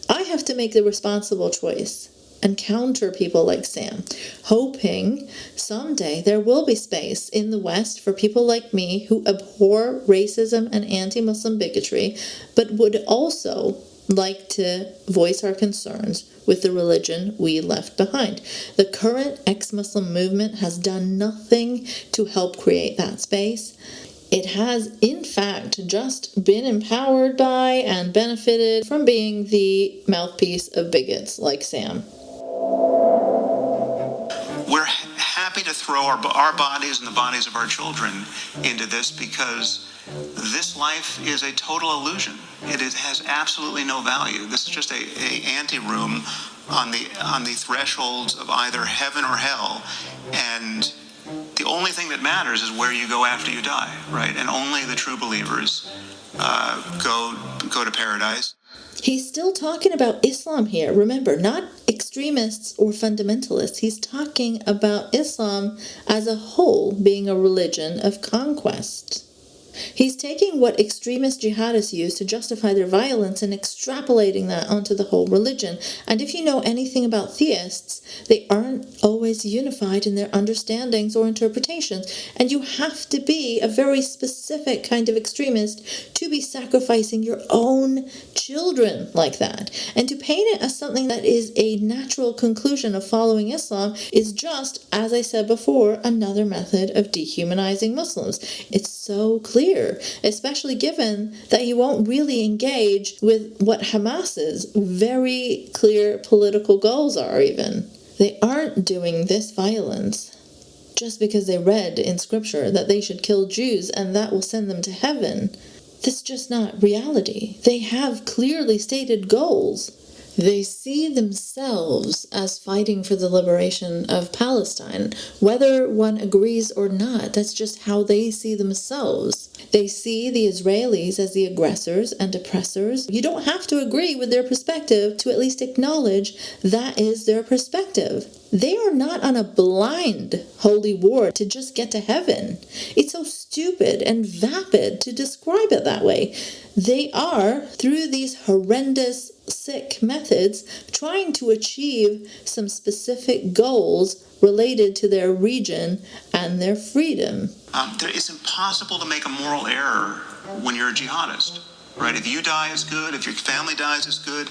I have to make the responsible choice and counter people like Sam, hoping someday there will be space in the West for people like me who abhor racism and anti-Muslim bigotry, but would also like to voice our concerns with the religion we left behind. The current ex-Muslim movement has done nothing to help create that space. It has, in fact, just been empowered by and benefited from being the mouthpiece of bigots like Sam. We're happy to throw our bodies and the bodies of our children into this because this life is a total illusion. It has absolutely no value. This is just a anteroom on the thresholds of either heaven or hell, and the only thing that matters is where you go after you die, right? And only the true believers go to paradise. He's still talking about Islam here. Remember, not extremists or fundamentalists. He's talking about Islam as a whole being a religion of conquest. He's taking what extremist jihadists use to justify their violence and extrapolating that onto the whole religion. And if you know anything about theists, they aren't always unified in their understandings or interpretations. And you have to be a very specific kind of extremist to be sacrificing your own children like that. And to paint it as something that is a natural conclusion of following Islam is just, as I said before, another method of dehumanizing Muslims. It's so clear, especially given that he won't really engage with what Hamas's very clear political goals are even. They aren't doing this violence just because they read in scripture that they should kill Jews and that will send them to heaven. That's just not reality. They have clearly stated goals. They see themselves as fighting for the liberation of Palestine. Whether one agrees or not, that's just how they see themselves. They see the Israelis as the aggressors and oppressors. You don't have to agree with their perspective to at least acknowledge that is their perspective. They are not on a blind holy war to just get to heaven. It's so stupid and vapid to describe it that way. They are, through these horrendous, sick methods, trying to achieve some specific goals related to their region and their freedom. It's impossible to make a moral error when you're a jihadist, right? If you die, it's good. If your family dies, it's good.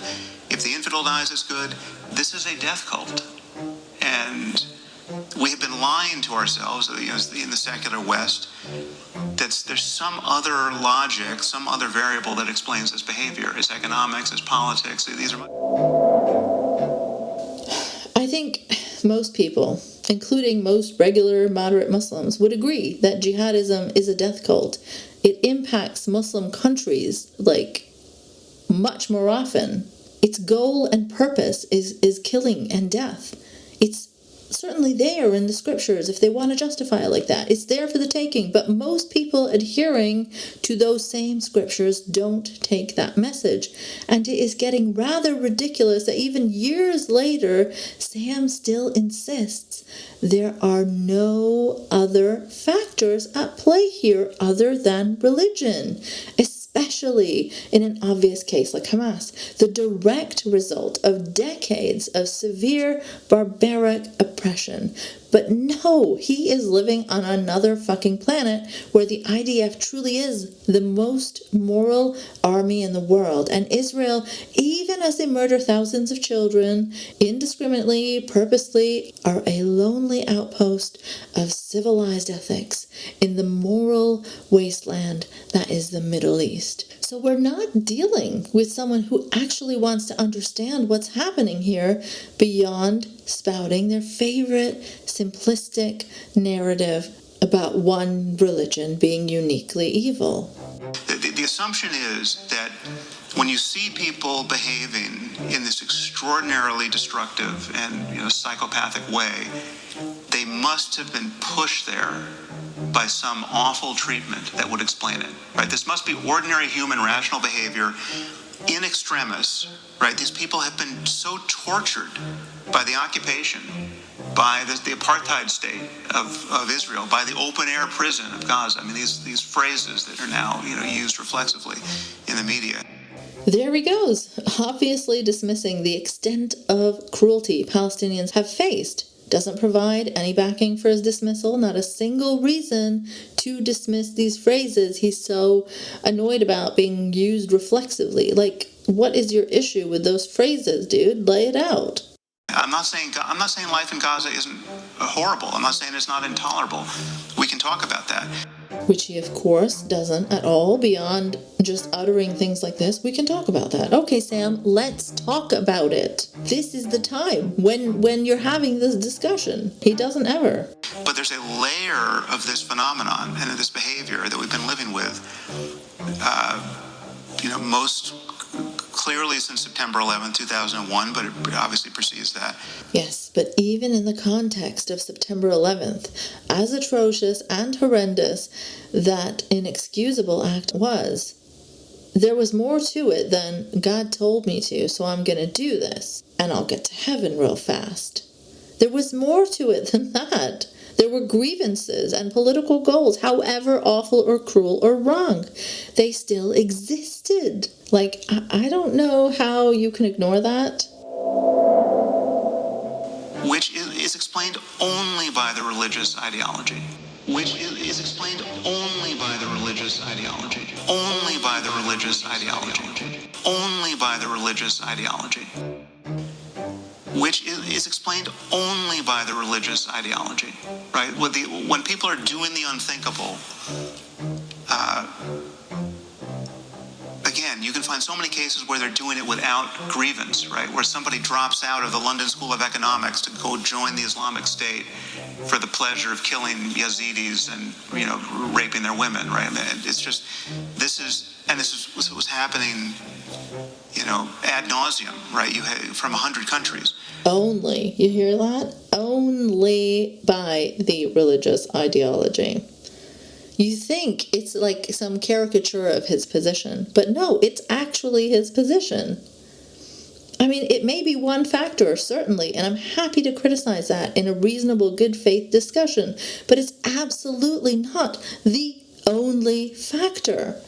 If the infidel dies, it's good. This is a death cult. And we have been lying to ourselves, in the secular West, that there's some other logic, some other variable that explains this behavior. It's economics, it's politics. These are. I think most people, including most regular moderate Muslims, would agree that jihadism is a death cult. It impacts Muslim countries much more often. Its goal and purpose is killing and death. It's certainly there in the scriptures if they want to justify it like that. It's there for the taking, but most people adhering to those same scriptures don't take that message. And it is getting rather ridiculous that even years later, Sam still insists there are no other factors at play here other than religion, especially in an obvious case like Hamas, the direct result of decades of severe barbaric oppression. But no, he is living on another fucking planet where the IDF truly is the most moral army in the world. And Israel, even as they murder thousands of children, indiscriminately, purposely, are a lonely outpost of civilized ethics in the moral wasteland that is the Middle East. So we're not dealing with someone who actually wants to understand what's happening here beyond spouting their favorite simplistic narrative about one religion being uniquely evil. The assumption is that when you see people behaving in this extraordinarily destructive and psychopathic way, they must have been pushed there by some awful treatment that would explain it, right? This must be ordinary human rational behavior in extremis, right? These people have been so tortured by the occupation, by the apartheid state of Israel, by the open-air prison of Gaza. I mean, these phrases that are now used reflexively in the media. There he goes, obviously dismissing the extent of cruelty Palestinians have faced. Doesn't provide any backing for his dismissal, not a single reason to dismiss these phrases he's so annoyed about being used reflexively. What is your issue with those phrases, dude? Lay it out. I'm not saying life in Gaza isn't horrible. I'm not saying it's not intolerable. We can talk about that. Which he, of course, doesn't at all, beyond just uttering things like this. We can talk about that. Okay, Sam, let's talk about it. This is the time when you're having this discussion. He doesn't ever. But there's a layer of this phenomenon and of this behavior that we've been living with, most clearly since September 11, 2001, but it obviously precedes that. Yes, but even in the context of September 11th, as atrocious and horrendous that inexcusable act was, there was more to it than God told me to, so I'm going to do this, and I'll get to heaven real fast. There was more to it than that. There were grievances and political goals, however awful or cruel or wrong. They still existed. Like, I don't know how you can ignore that. Which is explained only by the religious ideology. Which is explained only by the religious ideology. Only by the religious ideology. Only by the religious ideology. Which is explained only by the religious ideology, right? When people are doing the unthinkable, again, you can find so many cases where they're doing it without grievance, right? Where somebody drops out of the London School of Economics to go join the Islamic State for the pleasure of killing Yazidis and, raping their women, right? I mean, it's just, this is what was happening, ad nauseum, right? You had from 100 countries. Only, you hear that? Only by the religious ideology. You think it's like some caricature of his position, but no, it's actually his position. I mean, it may be one factor, certainly, and I'm happy to criticize that in a reasonable, good faith discussion, but it's absolutely not the only factor.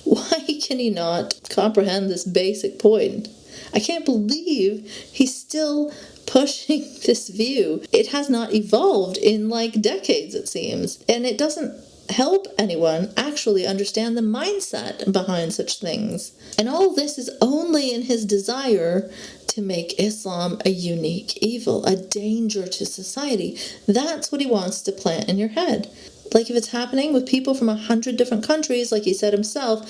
Why can he not comprehend this basic point? I can't believe he's still pushing this view. It has not evolved in decades, it seems, and it doesn't help anyone actually understand the mindset behind such things. And all this is only in his desire to make Islam a unique evil, a danger to society. That's what he wants to plant in your head. Like, if it's happening with people from 100 different countries, like he said himself,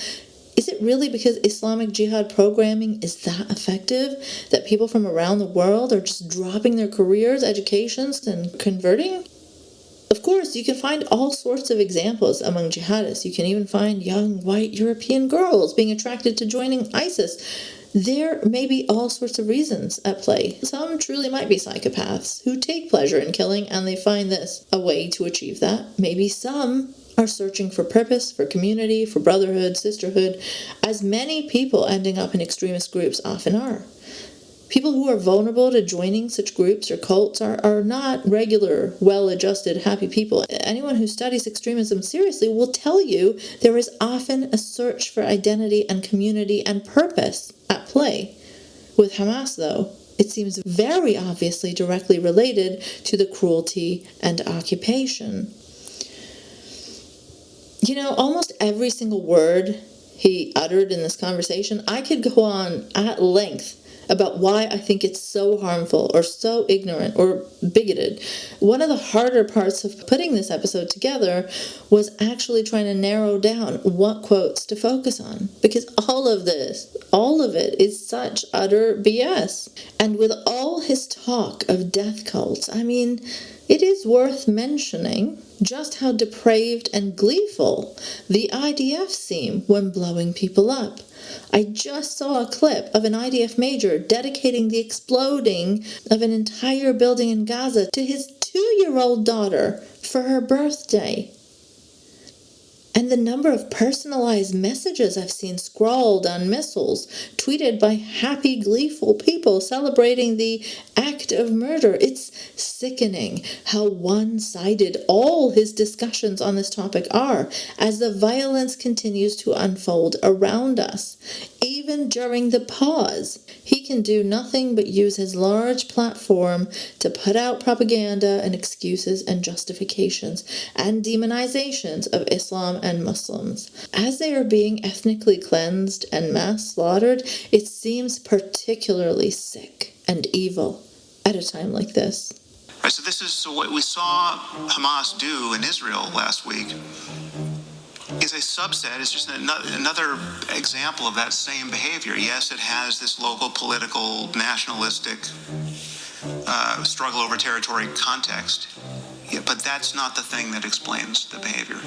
is it really because Islamic jihad programming is that effective that people from around the world are just dropping their careers, educations, and converting? Of course, you can find all sorts of examples among jihadists. You can even find young white European girls being attracted to joining ISIS. There may be all sorts of reasons at play. Some truly might be psychopaths who take pleasure in killing, and they find this a way to achieve that. Maybe some are searching for purpose, for community, for brotherhood, sisterhood, as many people ending up in extremist groups often are. People who are vulnerable to joining such groups or cults are not regular, well-adjusted, happy people. Anyone who studies extremism seriously will tell you there is often a search for identity and community and purpose at play. With Hamas, though, it seems very obviously directly related to the cruelty and occupation. Almost every single word he uttered in this conversation, I could go on at length about why I think it's so harmful or so ignorant or bigoted. One of the harder parts of putting this episode together was actually trying to narrow down what quotes to focus on, because all of it is such utter BS. And with all his talk of death cults, I mean, it is worth mentioning just how depraved and gleeful the IDF seem when blowing people up. I just saw a clip of an IDF major dedicating the exploding of an entire building in Gaza to his 2-year-old daughter for her birthday. And the number of personalized messages I've seen scrawled on missiles, tweeted by happy, gleeful people celebrating the act of murder. It's sickening how one-sided all his discussions on this topic are as the violence continues to unfold around us. Even during the pause, he can do nothing but use his large platform to put out propaganda and excuses and justifications and demonizations of Islam and Muslims. As they are being ethnically cleansed and mass slaughtered, it seems particularly sick and evil at a time like this. Right, so what we saw Hamas do in Israel last week is a subset, is just another example of that same behavior. Yes, it has this local political, nationalistic struggle over territory context, but that's not the thing that explains the behavior.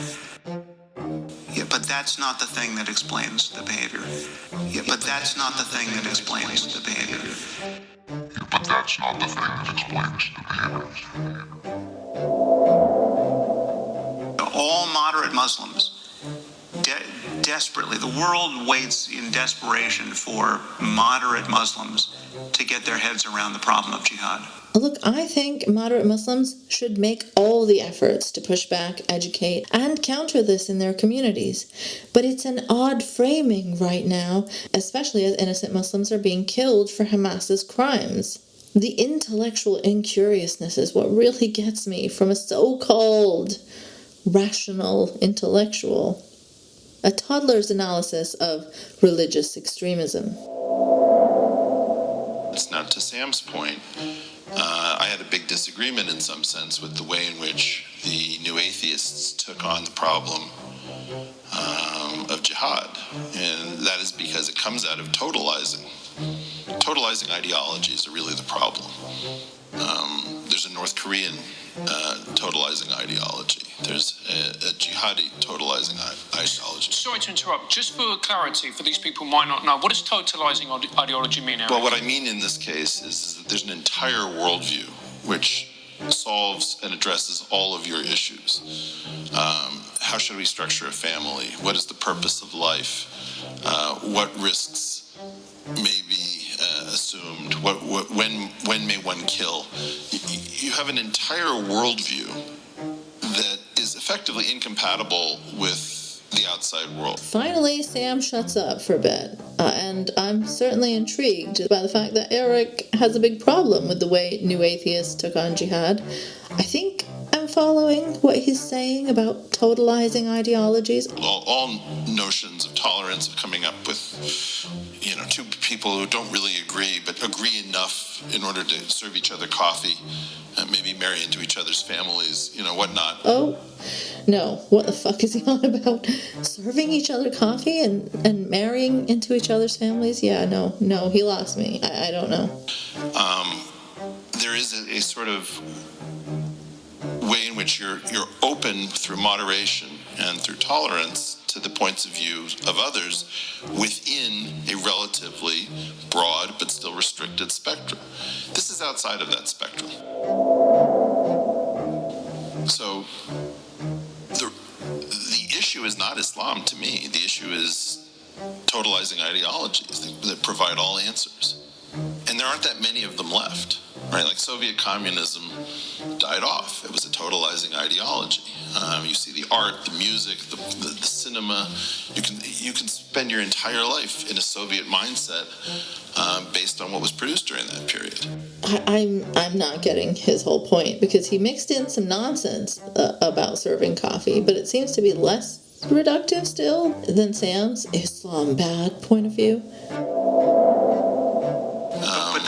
But that's not the thing that explains the behavior. But that's not the thing that explains the behavior. But that's not the thing that explains the behavior. All moderate Muslims desperately, the world waits in desperation for moderate Muslims to get their heads around the problem of jihad. Look, I think moderate Muslims should make all the efforts to push back, educate, and counter this in their communities. But it's an odd framing right now, especially as innocent Muslims are being killed for Hamas's crimes. The intellectual incuriousness is what really gets me from a so-called rational intellectual. A toddler's analysis of religious extremism. Now, to Sam's point, I had a big disagreement in some sense with the way in which the new atheists took on the problem of jihad. And that is because it comes out of totalizing. Totalizing ideologies are really the problem. There's a North Korean totalizing ideology. There's a jihadi totalizing ideology. Sorry to interrupt. Just for clarity, for these people who might not know, what does totalizing ideology mean, Eric? Well, what I mean in this case is that there's an entire worldview which solves and addresses all of your issues. How should we structure a family? What is the purpose of life? What risks may be assumed? When may one kill? You have an entire worldview that is effectively incompatible with the outside world. Finally, Sam shuts up for a bit, and I'm certainly intrigued by the fact that Eric has a big problem with the way new atheists took on jihad. I think I'm following what he's saying about totalizing ideologies. All notions of tolerance of coming up with, two people who don't really agree, but agree enough in order to serve each other coffee, and maybe marry into each other's families, whatnot. Oh, no. What the fuck is he on about? Serving each other coffee and marrying into each other's families? Yeah, no, he lost me. I don't know. There is a sort of way in which you're open through moderation and through tolerance to the points of view of others within a relatively broad but still restricted spectrum. This is outside of that spectrum. So the issue is not Islam to me. The issue is totalizing ideologies that provide all answers. And there aren't that many of them left, right? Like Soviet communism died off. It was a totalizing ideology. You see the art, the music, the cinema. You can spend your entire life in a Soviet mindset based on what was produced during that period. I'm not getting his whole point, because he mixed in some nonsense about serving coffee, but it seems to be less reductive still than Sam's Islam bad point of view. But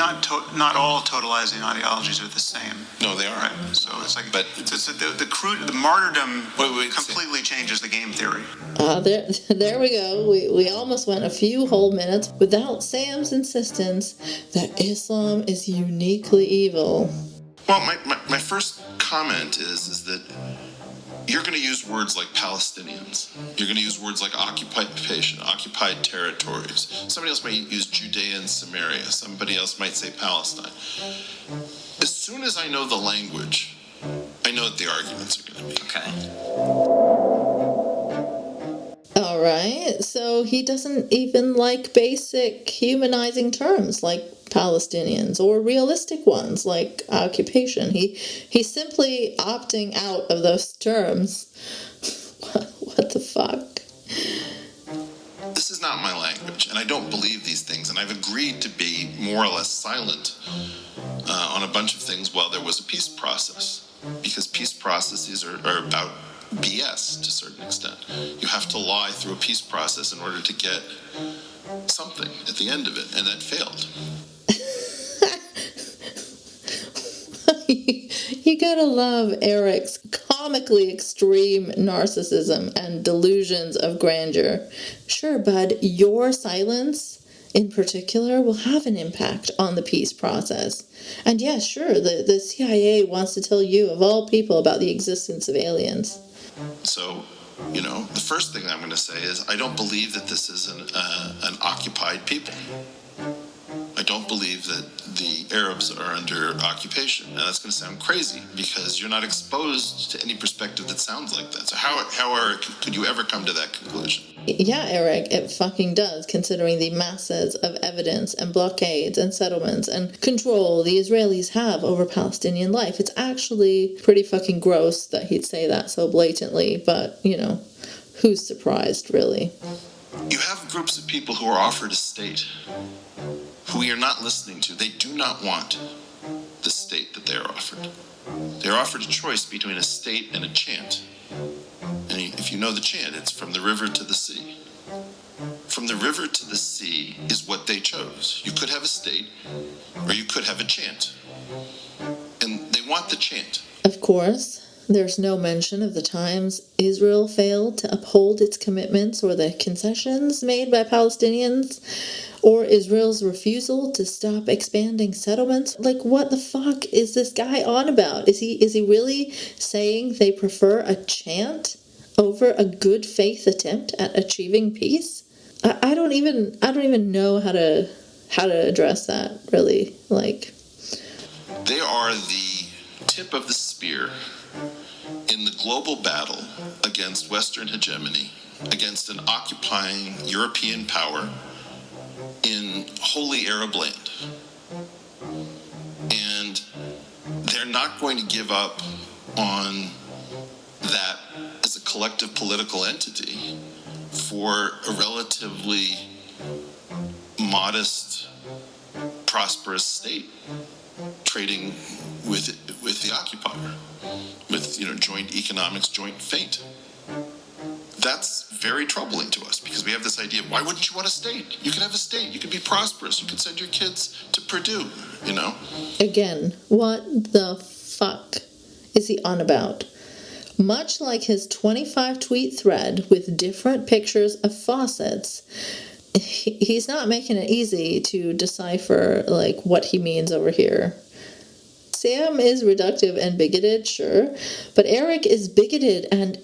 not all totalizing ideologies are the same. No, they aren't. Right? So it's like, but the martyrdom completely changes the game theory. There we go. We almost went a few whole minutes without Sam's insistence that Islam is uniquely evil. Well, my first comment is that you're going to use words like Palestinians. You're going to use words like occupation, occupied territories. Somebody else might use Judea and Samaria. Somebody else might say Palestine. As soon as I know the language, I know what the arguments are going to be. Okay. All right. So he doesn't even like basic humanizing terms like Palestinians or realistic ones like occupation. He's simply opting out of those terms. What the fuck? This is not my language, and I don't believe these things, and I've agreed to be more or less silent on a bunch of things while there was a peace process, because peace processes are about BS to a certain extent. You have to lie through a peace process in order to get something at the end of it, and that failed. You gotta love Eric's comically extreme narcissism and delusions of grandeur. Sure, bud, your silence in particular will have an impact on the peace process. And yeah, sure, the CIA wants to tell you, of all people, about the existence of aliens. So, the first thing I'm going to say is I don't believe that this is an occupied people. I don't believe that the Arabs are under occupation. Now that's going to sound crazy because you're not exposed to any perspective that sounds like that. So could you ever come to that conclusion? Yeah, Eric, it fucking does, considering the masses of evidence and blockades and settlements and control the Israelis have over Palestinian life. It's actually pretty fucking gross that he'd say that so blatantly, but, you know, who's surprised, really? You have groups of people who are offered a state who we are not listening to. They do not want the state that they are offered. They're offered a choice between a state and a chant. And if you know the chant, it's from the river to the sea. From the river to the sea is what they chose. You could have a state, or you could have a chant. And they want the chant. Of course, there's no mention of the times Israel failed to uphold its commitments or the concessions made by Palestinians, or Israel's refusal to stop expanding settlements. Like, what the fuck is this guy on about? Is he really saying they prefer a chant over a good faith attempt at achieving peace? I don't even know how to address that, really. Like, they are the tip of the spear in the global battle against Western hegemony, against an occupying European power in holy Arab land. And they're not going to give up on that as a collective political entity for a relatively modest, prosperous state trading with the occupier, with joint economics, joint fate. That's very troubling to us because we have this idea, why wouldn't you want a state? You could have a state, you could be prosperous, you could send your kids to Purdue, Again, what the fuck is he on about? Much like his 25-tweet thread with different pictures of faucets, he's not making it easy to decipher, like, what he means over here. Sam is reductive and bigoted, sure, but Eric is bigoted and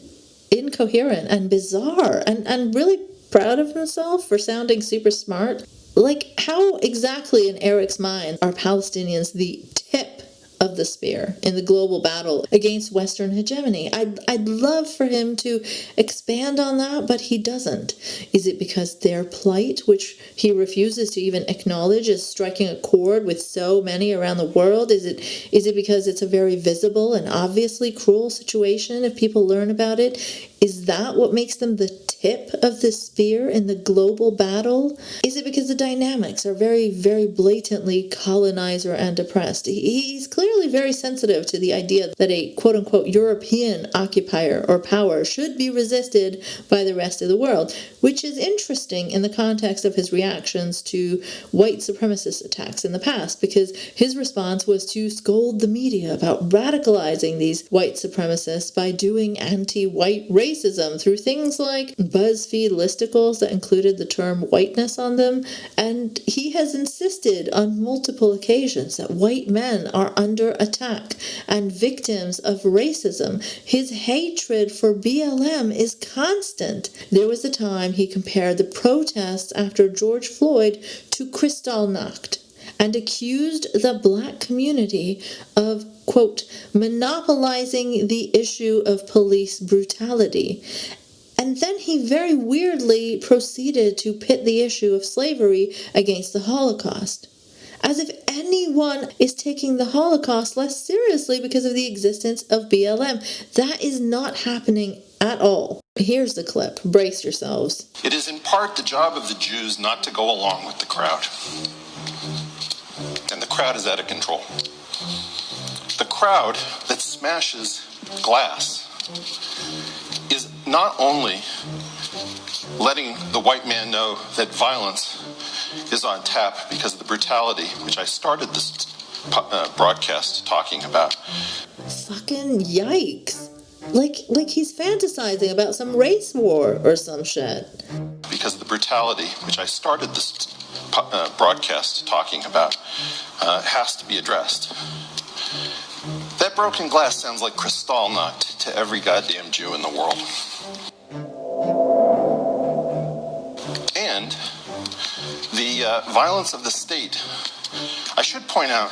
incoherent and bizarre and really proud of himself for sounding super smart. Like, how exactly in Eric's mind are Palestinians the tip of the spear in the global battle against Western hegemony? I'd love for him to expand on that, but he doesn't. Is it because their plight, which he refuses to even acknowledge, is striking a chord with so many around the world? Is it because it's a very visible and obviously cruel situation if people learn about it? Is that what makes them the tip of the spear in the global battle? Is it because the dynamics are very, very blatantly colonizer and oppressed? He's clearly very sensitive to the idea that a quote-unquote European occupier or power should be resisted by the rest of the world, which is interesting in the context of his reactions to white supremacist attacks in the past, because his response was to scold the media about radicalizing these white supremacists by doing anti-white racism through things like BuzzFeed listicles that included the term whiteness on them, and he has insisted on multiple occasions that white men are under attack and victims of racism. His hatred for BLM is constant. There was a time he compared the protests after George Floyd to Kristallnacht and accused the black community of, quote, monopolizing the issue of police brutality. And then he very weirdly proceeded to pit the issue of slavery against the Holocaust, as if anyone is taking the Holocaust less seriously because of the existence of BLM. That is not happening at all. Here's the clip. Brace yourselves. It is in part the job of the Jews not to go along with the crowd. And the crowd is out of control. The crowd that smashes glass is not only letting the white man know that violence is on tap because of the brutality, which I started this broadcast talking about. Fucking yikes. Like he's fantasizing about some race war or some shit. Because of the brutality, which I started this broadcast talking about, has to be addressed. That broken glass sounds like Kristallnacht to every goddamn Jew in the world. And the violence of the state I should point out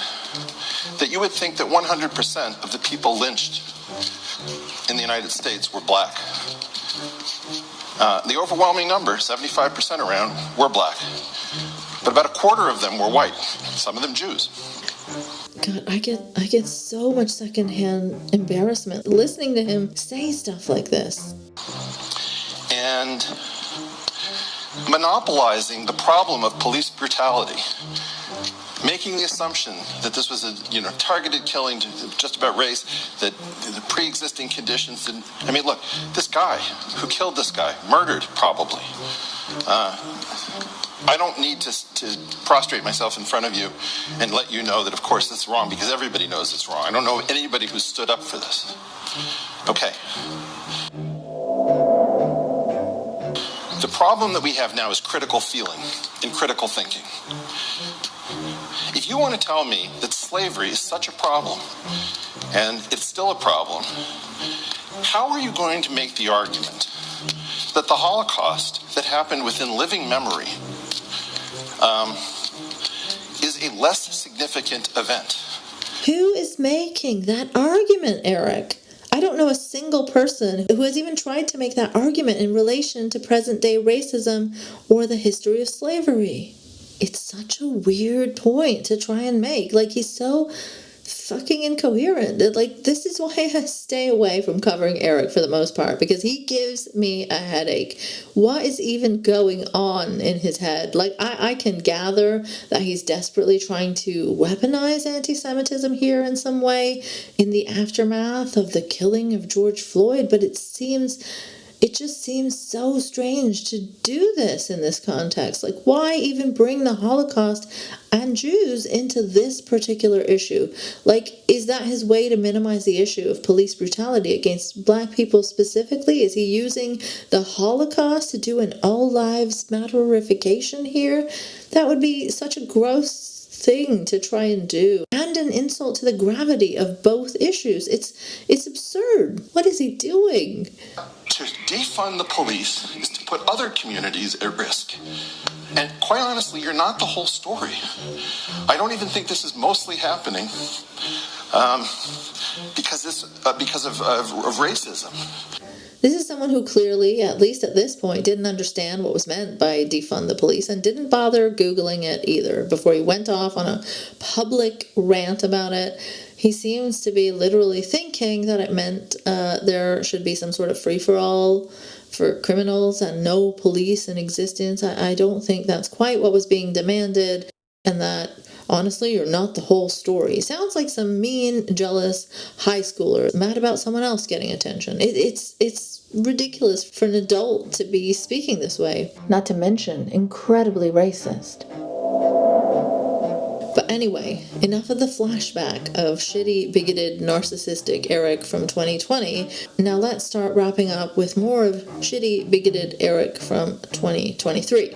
that you would think that 100% of the people lynched in the United States were black. The overwhelming number, 75% around, were black. But about a quarter of them were white, some of them Jews. God, I get so much secondhand embarrassment listening to him say stuff like this. And monopolizing the problem of police brutality, making the assumption that this was a targeted killing just about race, that the pre-existing conditions didn't. I mean, look, this guy who killed this guy, murdered probably. I don't need to prostrate myself in front of you and let you know that, of course, this is wrong, because everybody knows it's wrong. I don't know anybody who stood up for this. Okay. The problem that we have now is critical feeling and critical thinking. If you want to tell me that slavery is such a problem, and it's still a problem, how are you going to make the argument that the Holocaust that happened within living memory is a less significant event? Who is making that argument, Eric? I don't know a single person who has even tried to make that argument in relation to present-day racism or the history of slavery. It's such a weird point to try and make. Like, he's so fucking incoherent. Like, this is why I stay away from covering Eric for the most part, because he gives me a headache. What is even going on in his head? Like, I can gather that he's desperately trying to weaponize anti-Semitism here in some way in the aftermath of the killing of George Floyd, but it just seems so strange to do this in this context. Like, why even bring the Holocaust and Jews into this particular issue? Like, is that his way to minimize the issue of police brutality against black people specifically? Is he using the Holocaust to do an all lives matterification here? That would be such a gross thing to try and do, and an insult to the gravity of both issues. It's absurd. What is he doing? To defund the police is to put other communities at risk. And quite honestly, you're not the whole story. I don't even think this is mostly happening because of racism. This is someone who clearly, at least at this point, didn't understand what was meant by defund the police and didn't bother Googling it either before he went off on a public rant about it. He seems to be literally thinking that it meant there should be some sort of free-for-all for criminals and no police in existence. I don't think that's quite what was being demanded, and that, honestly, you're not the whole story. Sounds like some mean, jealous high schooler mad about someone else getting attention. It's ridiculous for an adult to be speaking this way. Not to mention, incredibly racist. But anyway, enough of the flashback of shitty, bigoted, narcissistic Eric from 2020. Now let's start wrapping up with more of shitty, bigoted Eric from 2023.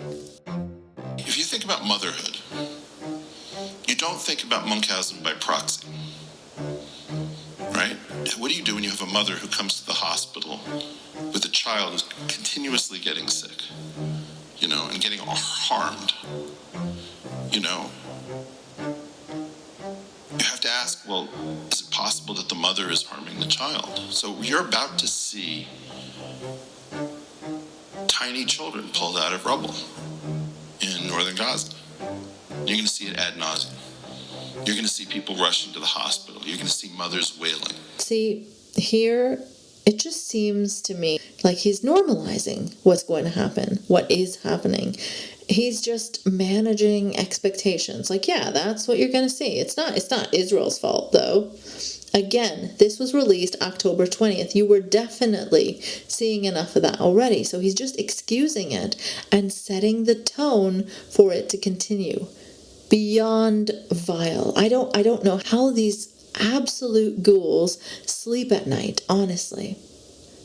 If you think about motherhood, you don't think about Munchausen by proxy, right? What do you do when you have a mother who comes to the hospital with a child who's continuously getting sick, and getting harmed, You have to ask, well, is it possible that the mother is harming the child? So you're about to see tiny children pulled out of rubble in northern Gaza. You're going to see it ad nauseum. You're going to see people rushing to the hospital. You're going to see mothers wailing. See, here, it just seems to me like he's normalizing what's going to happen, what is happening. He's just managing expectations. Like, yeah, that's what you're going to see. It's not Israel's fault, though. Again, this was released October 20th. You were definitely seeing enough of that already. So he's just excusing it and setting the tone for it to continue. Beyond vile. I don't know how these absolute ghouls sleep at night, honestly.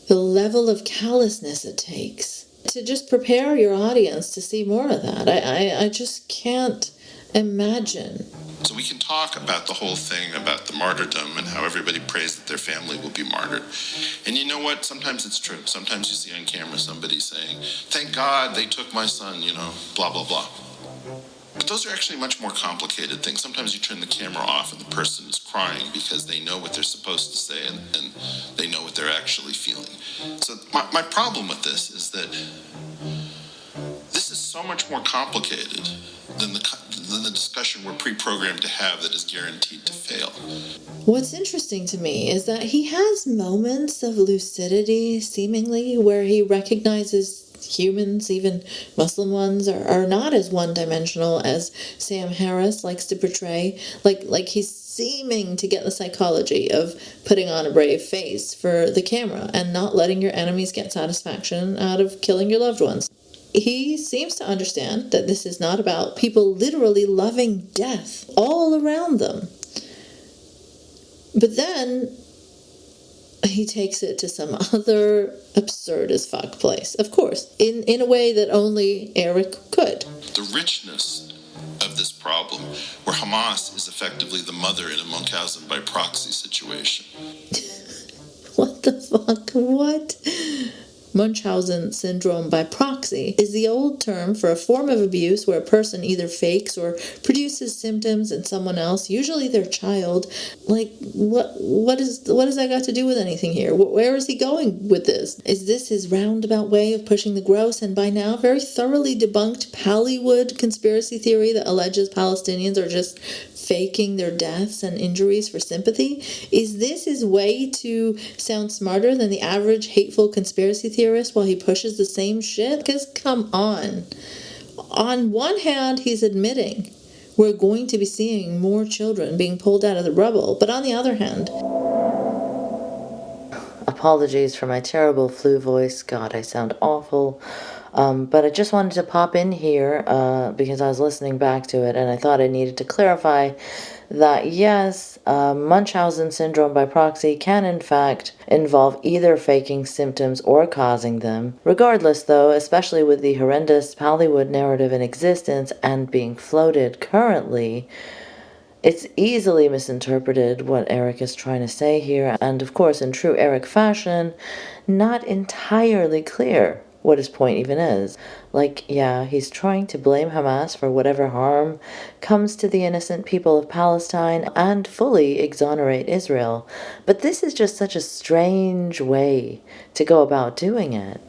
The level of callousness it takes to just prepare your audience to see more of that. I just can't imagine. So we can talk about the whole thing about the martyrdom and how everybody prays that their family will be martyred. And you know what? Sometimes it's true. Sometimes you see on camera somebody saying, thank God they took my son, blah, blah, blah. But those are actually much more complicated things. Sometimes you turn the camera off and the person is crying because they know what they're supposed to say and they know what they're actually feeling. So my problem with this is that this is so much more complicated than the discussion we're pre-programmed to have that is guaranteed to fail. What's interesting to me is that he has moments of lucidity, seemingly, where he recognizes humans, even Muslim ones, are not as one-dimensional as Sam Harris likes to portray. Like he's seeming to get the psychology of putting on a brave face for the camera and not letting your enemies get satisfaction out of killing your loved ones. He seems to understand that this is not about people literally loving death all around them. But then he takes it to some other absurd as fuck place. Of course, in a way that only Eric could. The richness of this problem, where Hamas is effectively the mother in a Munchausen by proxy situation. What the fuck? What? Munchausen syndrome by proxy is the old term for a form of abuse where a person either fakes or produces symptoms in someone else, usually their child. Like, what has that got to do with anything here? Where is he going with this? Is this his roundabout way of pushing the gross and by now very thoroughly debunked Pallywood conspiracy theory that alleges Palestinians are just faking their deaths and injuries for sympathy? Is this his way to sound smarter than the average hateful conspiracy theorist while he pushes the same shit? Because come on. On one hand, he's admitting we're going to be seeing more children being pulled out of the rubble, but on the other hand... Apologies for my terrible flu voice. God, I sound awful. But I just wanted to pop in here because I was listening back to it and I thought I needed to clarify that yes, Munchausen syndrome by proxy can in fact involve either faking symptoms or causing them. Regardless though, especially with the horrendous Pallywood narrative in existence and being floated currently, it's easily misinterpreted what Eric is trying to say here, and of course in true Eric fashion, not entirely clear what his point even is. Like, yeah, he's trying to blame Hamas for whatever harm comes to the innocent people of Palestine and fully exonerate Israel. But this is just such a strange way to go about doing it.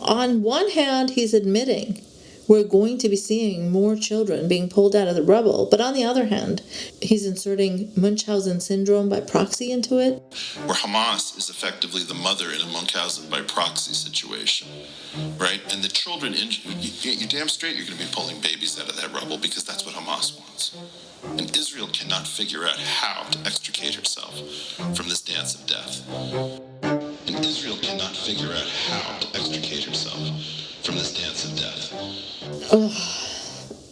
On one hand, he's admitting we're going to be seeing more children being pulled out of the rubble. But on the other hand, he's inserting Munchausen syndrome by proxy into it. Where Hamas is effectively the mother in a Munchausen by proxy situation, right? And the children, you're damn straight you're going to be pulling babies out of that rubble because that's what Hamas wants. And Israel cannot figure out how to extricate herself from this dance of death. And Israel cannot figure out how to extricate herself from this dance of death.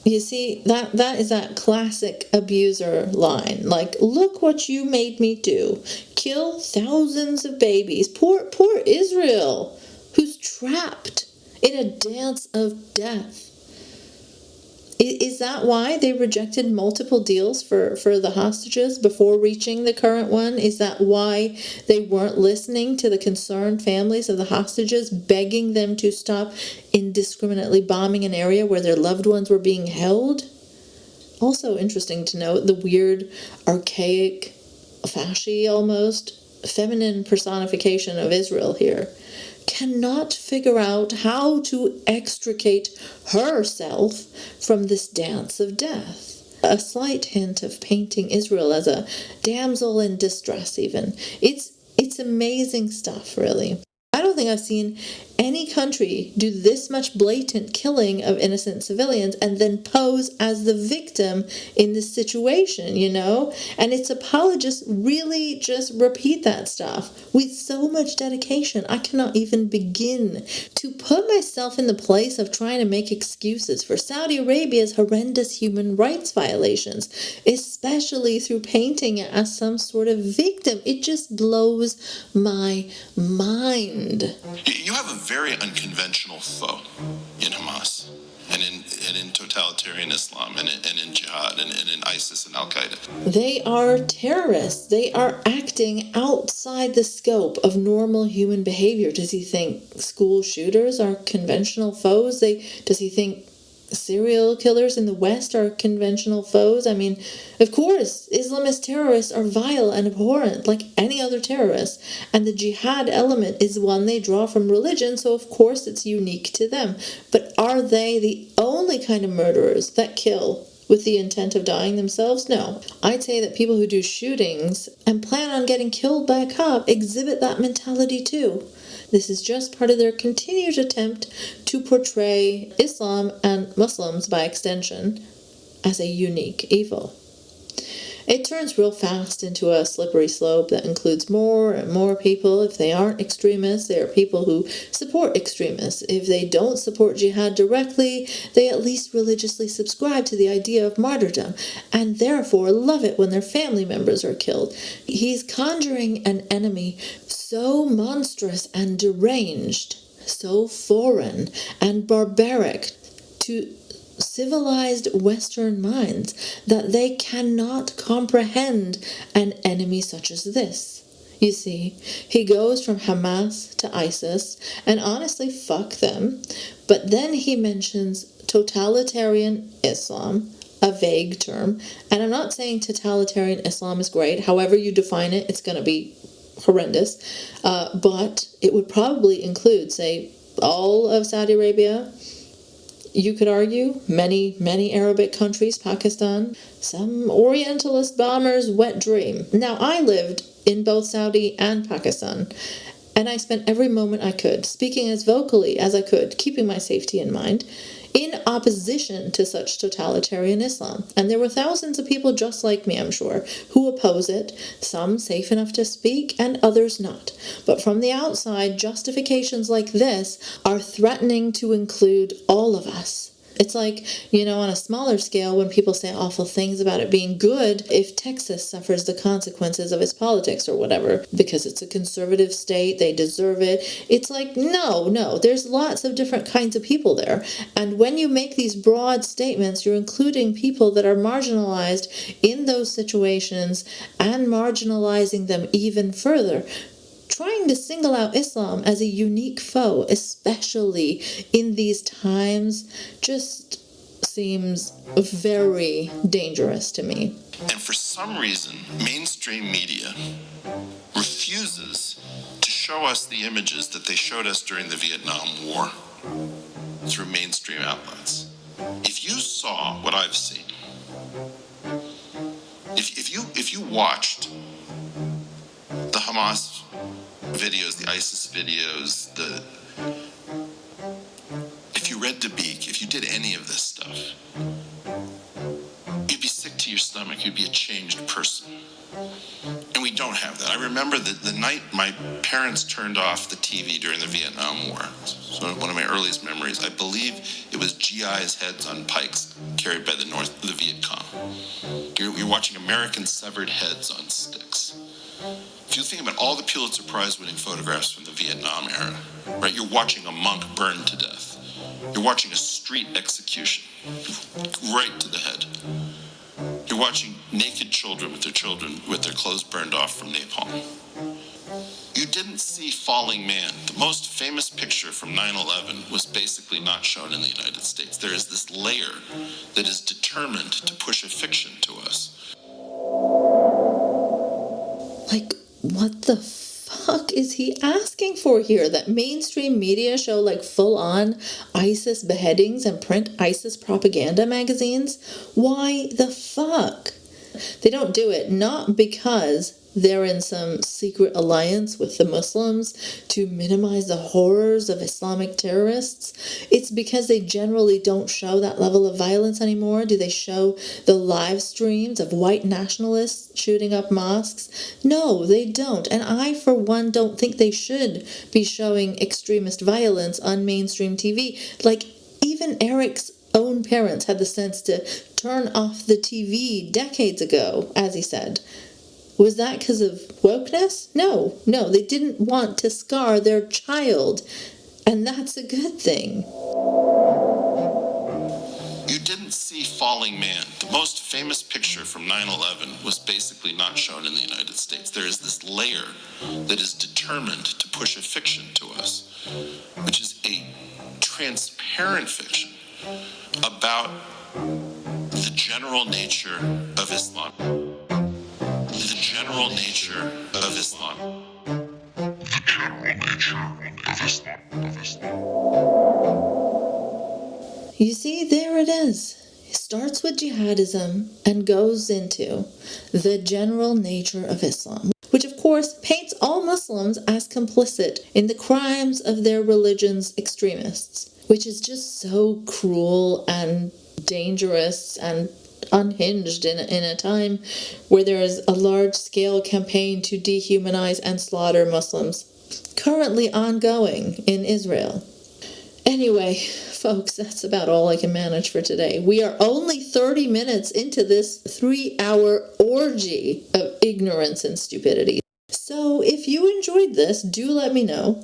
You see, that is that classic abuser line. Like, look what you made me do. Kill thousands of babies. Poor Israel, who's trapped in a dance of death. Is that why they rejected multiple deals for the hostages before reaching the current one? Is that why they weren't listening to the concerned families of the hostages, begging them to stop indiscriminately bombing an area where their loved ones were being held? Also interesting to note the weird, archaic, fashy almost, feminine personification of Israel here. Cannot figure out how to extricate herself from this dance of death. A slight hint of painting Israel as a damsel in distress even. It's amazing stuff, really. I don't think I've seen any country do this much blatant killing of innocent civilians and then pose as the victim in this situation, you know? And its apologists really just repeat that stuff with so much dedication. I cannot even begin to put myself in the place of trying to make excuses for Saudi Arabia's horrendous human rights violations, especially through painting it as some sort of victim. It just blows my mind. You have a very unconventional foe in Hamas and in totalitarian Islam and in jihad and in ISIS and Al-Qaeda. They are terrorists. They are acting outside the scope of normal human behavior. Does he think school shooters are conventional foes? Does he think serial killers in the West are conventional foes. I mean, of course, Islamist terrorists are vile and abhorrent like any other terrorist, and the jihad element is one they draw from religion, so of course it's unique to them. But are they the only kind of murderers that kill with the intent of dying themselves? No. I'd say that people who do shootings and plan on getting killed by a cop exhibit that mentality too. This is just part of their continued attempt to portray Islam and Muslims, by extension, as a unique evil. It turns real fast into a slippery slope that includes more and more people. If they aren't extremists, they are people who support extremists. If they don't support jihad directly, they at least religiously subscribe to the idea of martyrdom, and therefore love it when their family members are killed. He's conjuring an enemy so monstrous and deranged, so foreign and barbaric to civilized Western minds that they cannot comprehend an enemy such as this. You see, he goes from Hamas to ISIS, and honestly, fuck them, but then he mentions totalitarian Islam, a vague term, and I'm not saying totalitarian Islam is great. However you define it, it's going to be horrendous, but it would probably include, say, all of Saudi Arabia. You could argue many Arabic countries, Pakistan, some Orientalist bomber's wet dream. Now, I lived in both Saudi and Pakistan, and I spent every moment I could speaking as vocally as I could, keeping my safety in mind, in opposition to such totalitarian Islam. And there were thousands of people just like me, I'm sure, who oppose it, some safe enough to speak and others not. But from the outside, justifications like this are threatening to include all of us. It's like, on a smaller scale, when people say awful things about it being good if Texas suffers the consequences of its politics or whatever, because it's a conservative state, they deserve it. It's like, no, there's lots of different kinds of people there. And when you make these broad statements, you're including people that are marginalized in those situations and marginalizing them even further. Trying to single out Islam as a unique foe, especially in these times, just seems very dangerous to me. And for some reason, mainstream media refuses to show us the images that they showed us during the Vietnam War through mainstream outlets. If you saw what I've seen, if you watched the Hamas videos, the ISIS videos, if you read Dabiq, if you did any of this stuff, you'd be sick to your stomach. You'd be a changed person. And we don't have that. I remember the night my parents turned off the TV during the Vietnam War. So one of my earliest memories, I believe it was GI's heads on pikes carried by the Viet Cong. You're watching American severed heads on sticks. If you think about all the Pulitzer Prize winning photographs from the Vietnam era, right, you're watching a monk burned to death. You're watching a street execution, right to the head. You're watching naked children with their clothes burned off from napalm. You didn't see Falling Man. The most famous picture from 9/11 was basically not shown in the United States. There is this layer that is determined to push a fiction to us. Like, what the fuck is he asking for here? That mainstream media show full-on ISIS beheadings and print ISIS propaganda magazines? Why the fuck? They don't do it not because they're in some secret alliance with the Muslims to minimize the horrors of Islamic terrorists. It's because they generally don't show that level of violence anymore. Do they show the live streams of white nationalists shooting up mosques? No, they don't. And I, for one, don't think they should be showing extremist violence on mainstream TV. Even Eric's own parents had the sense to turn off the TV decades ago, as he said. Was that because of wokeness? No, they didn't want to scar their child, and that's a good thing. You didn't see Falling Man. The most famous picture from 9/11 was basically not shown in the United States. There is this layer that is determined to push a fiction to us, which is a transparent fiction about the general nature of Islam. The general nature of Islam. The general nature of Islam. You see, there it is. It starts with jihadism and goes into the general nature of Islam, which of course paints all Muslims as complicit in the crimes of their religion's extremists, which is just so cruel and dangerous and unhinged in a time where there is a large-scale campaign to dehumanize and slaughter Muslims currently ongoing in Israel. Anyway, folks, that's about all I can manage for today. We are only 30 minutes into this 3-hour orgy of ignorance and stupidity. So if you enjoyed this, do let me know.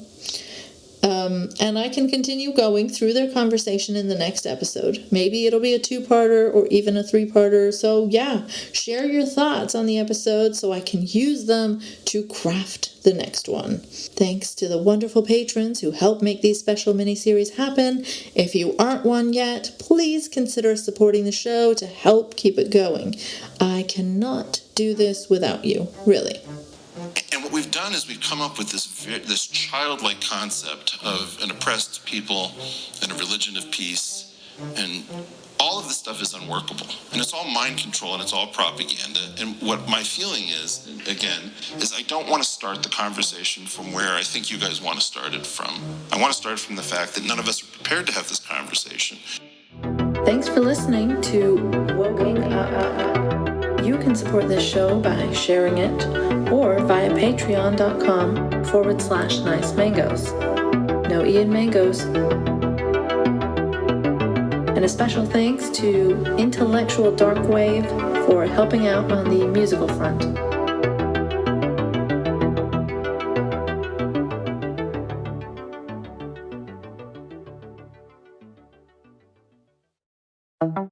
And I can continue going through their conversation in the next episode. Maybe it'll be a 2-parter or even a 3-parter. So yeah, share your thoughts on the episode so I can use them to craft the next one. Thanks to the wonderful patrons who help make these special miniseries happen. If you aren't one yet, please consider supporting the show to help keep it going. I cannot do this without you, really. And what we've done is we've come up with this childlike concept of an oppressed people and a religion of peace, and all of this stuff is unworkable. And it's all mind control and it's all propaganda. And what my feeling is, again, is I don't want to start the conversation from where I think you guys want to start it from. I want to start from the fact that none of us are prepared to have this conversation. Thanks for listening to Woking Up. You can support this show by sharing it or via patreon.com/nice mangoes. No Ian Mangoes. And a special thanks to Intellectual Darkwave for helping out on the musical front.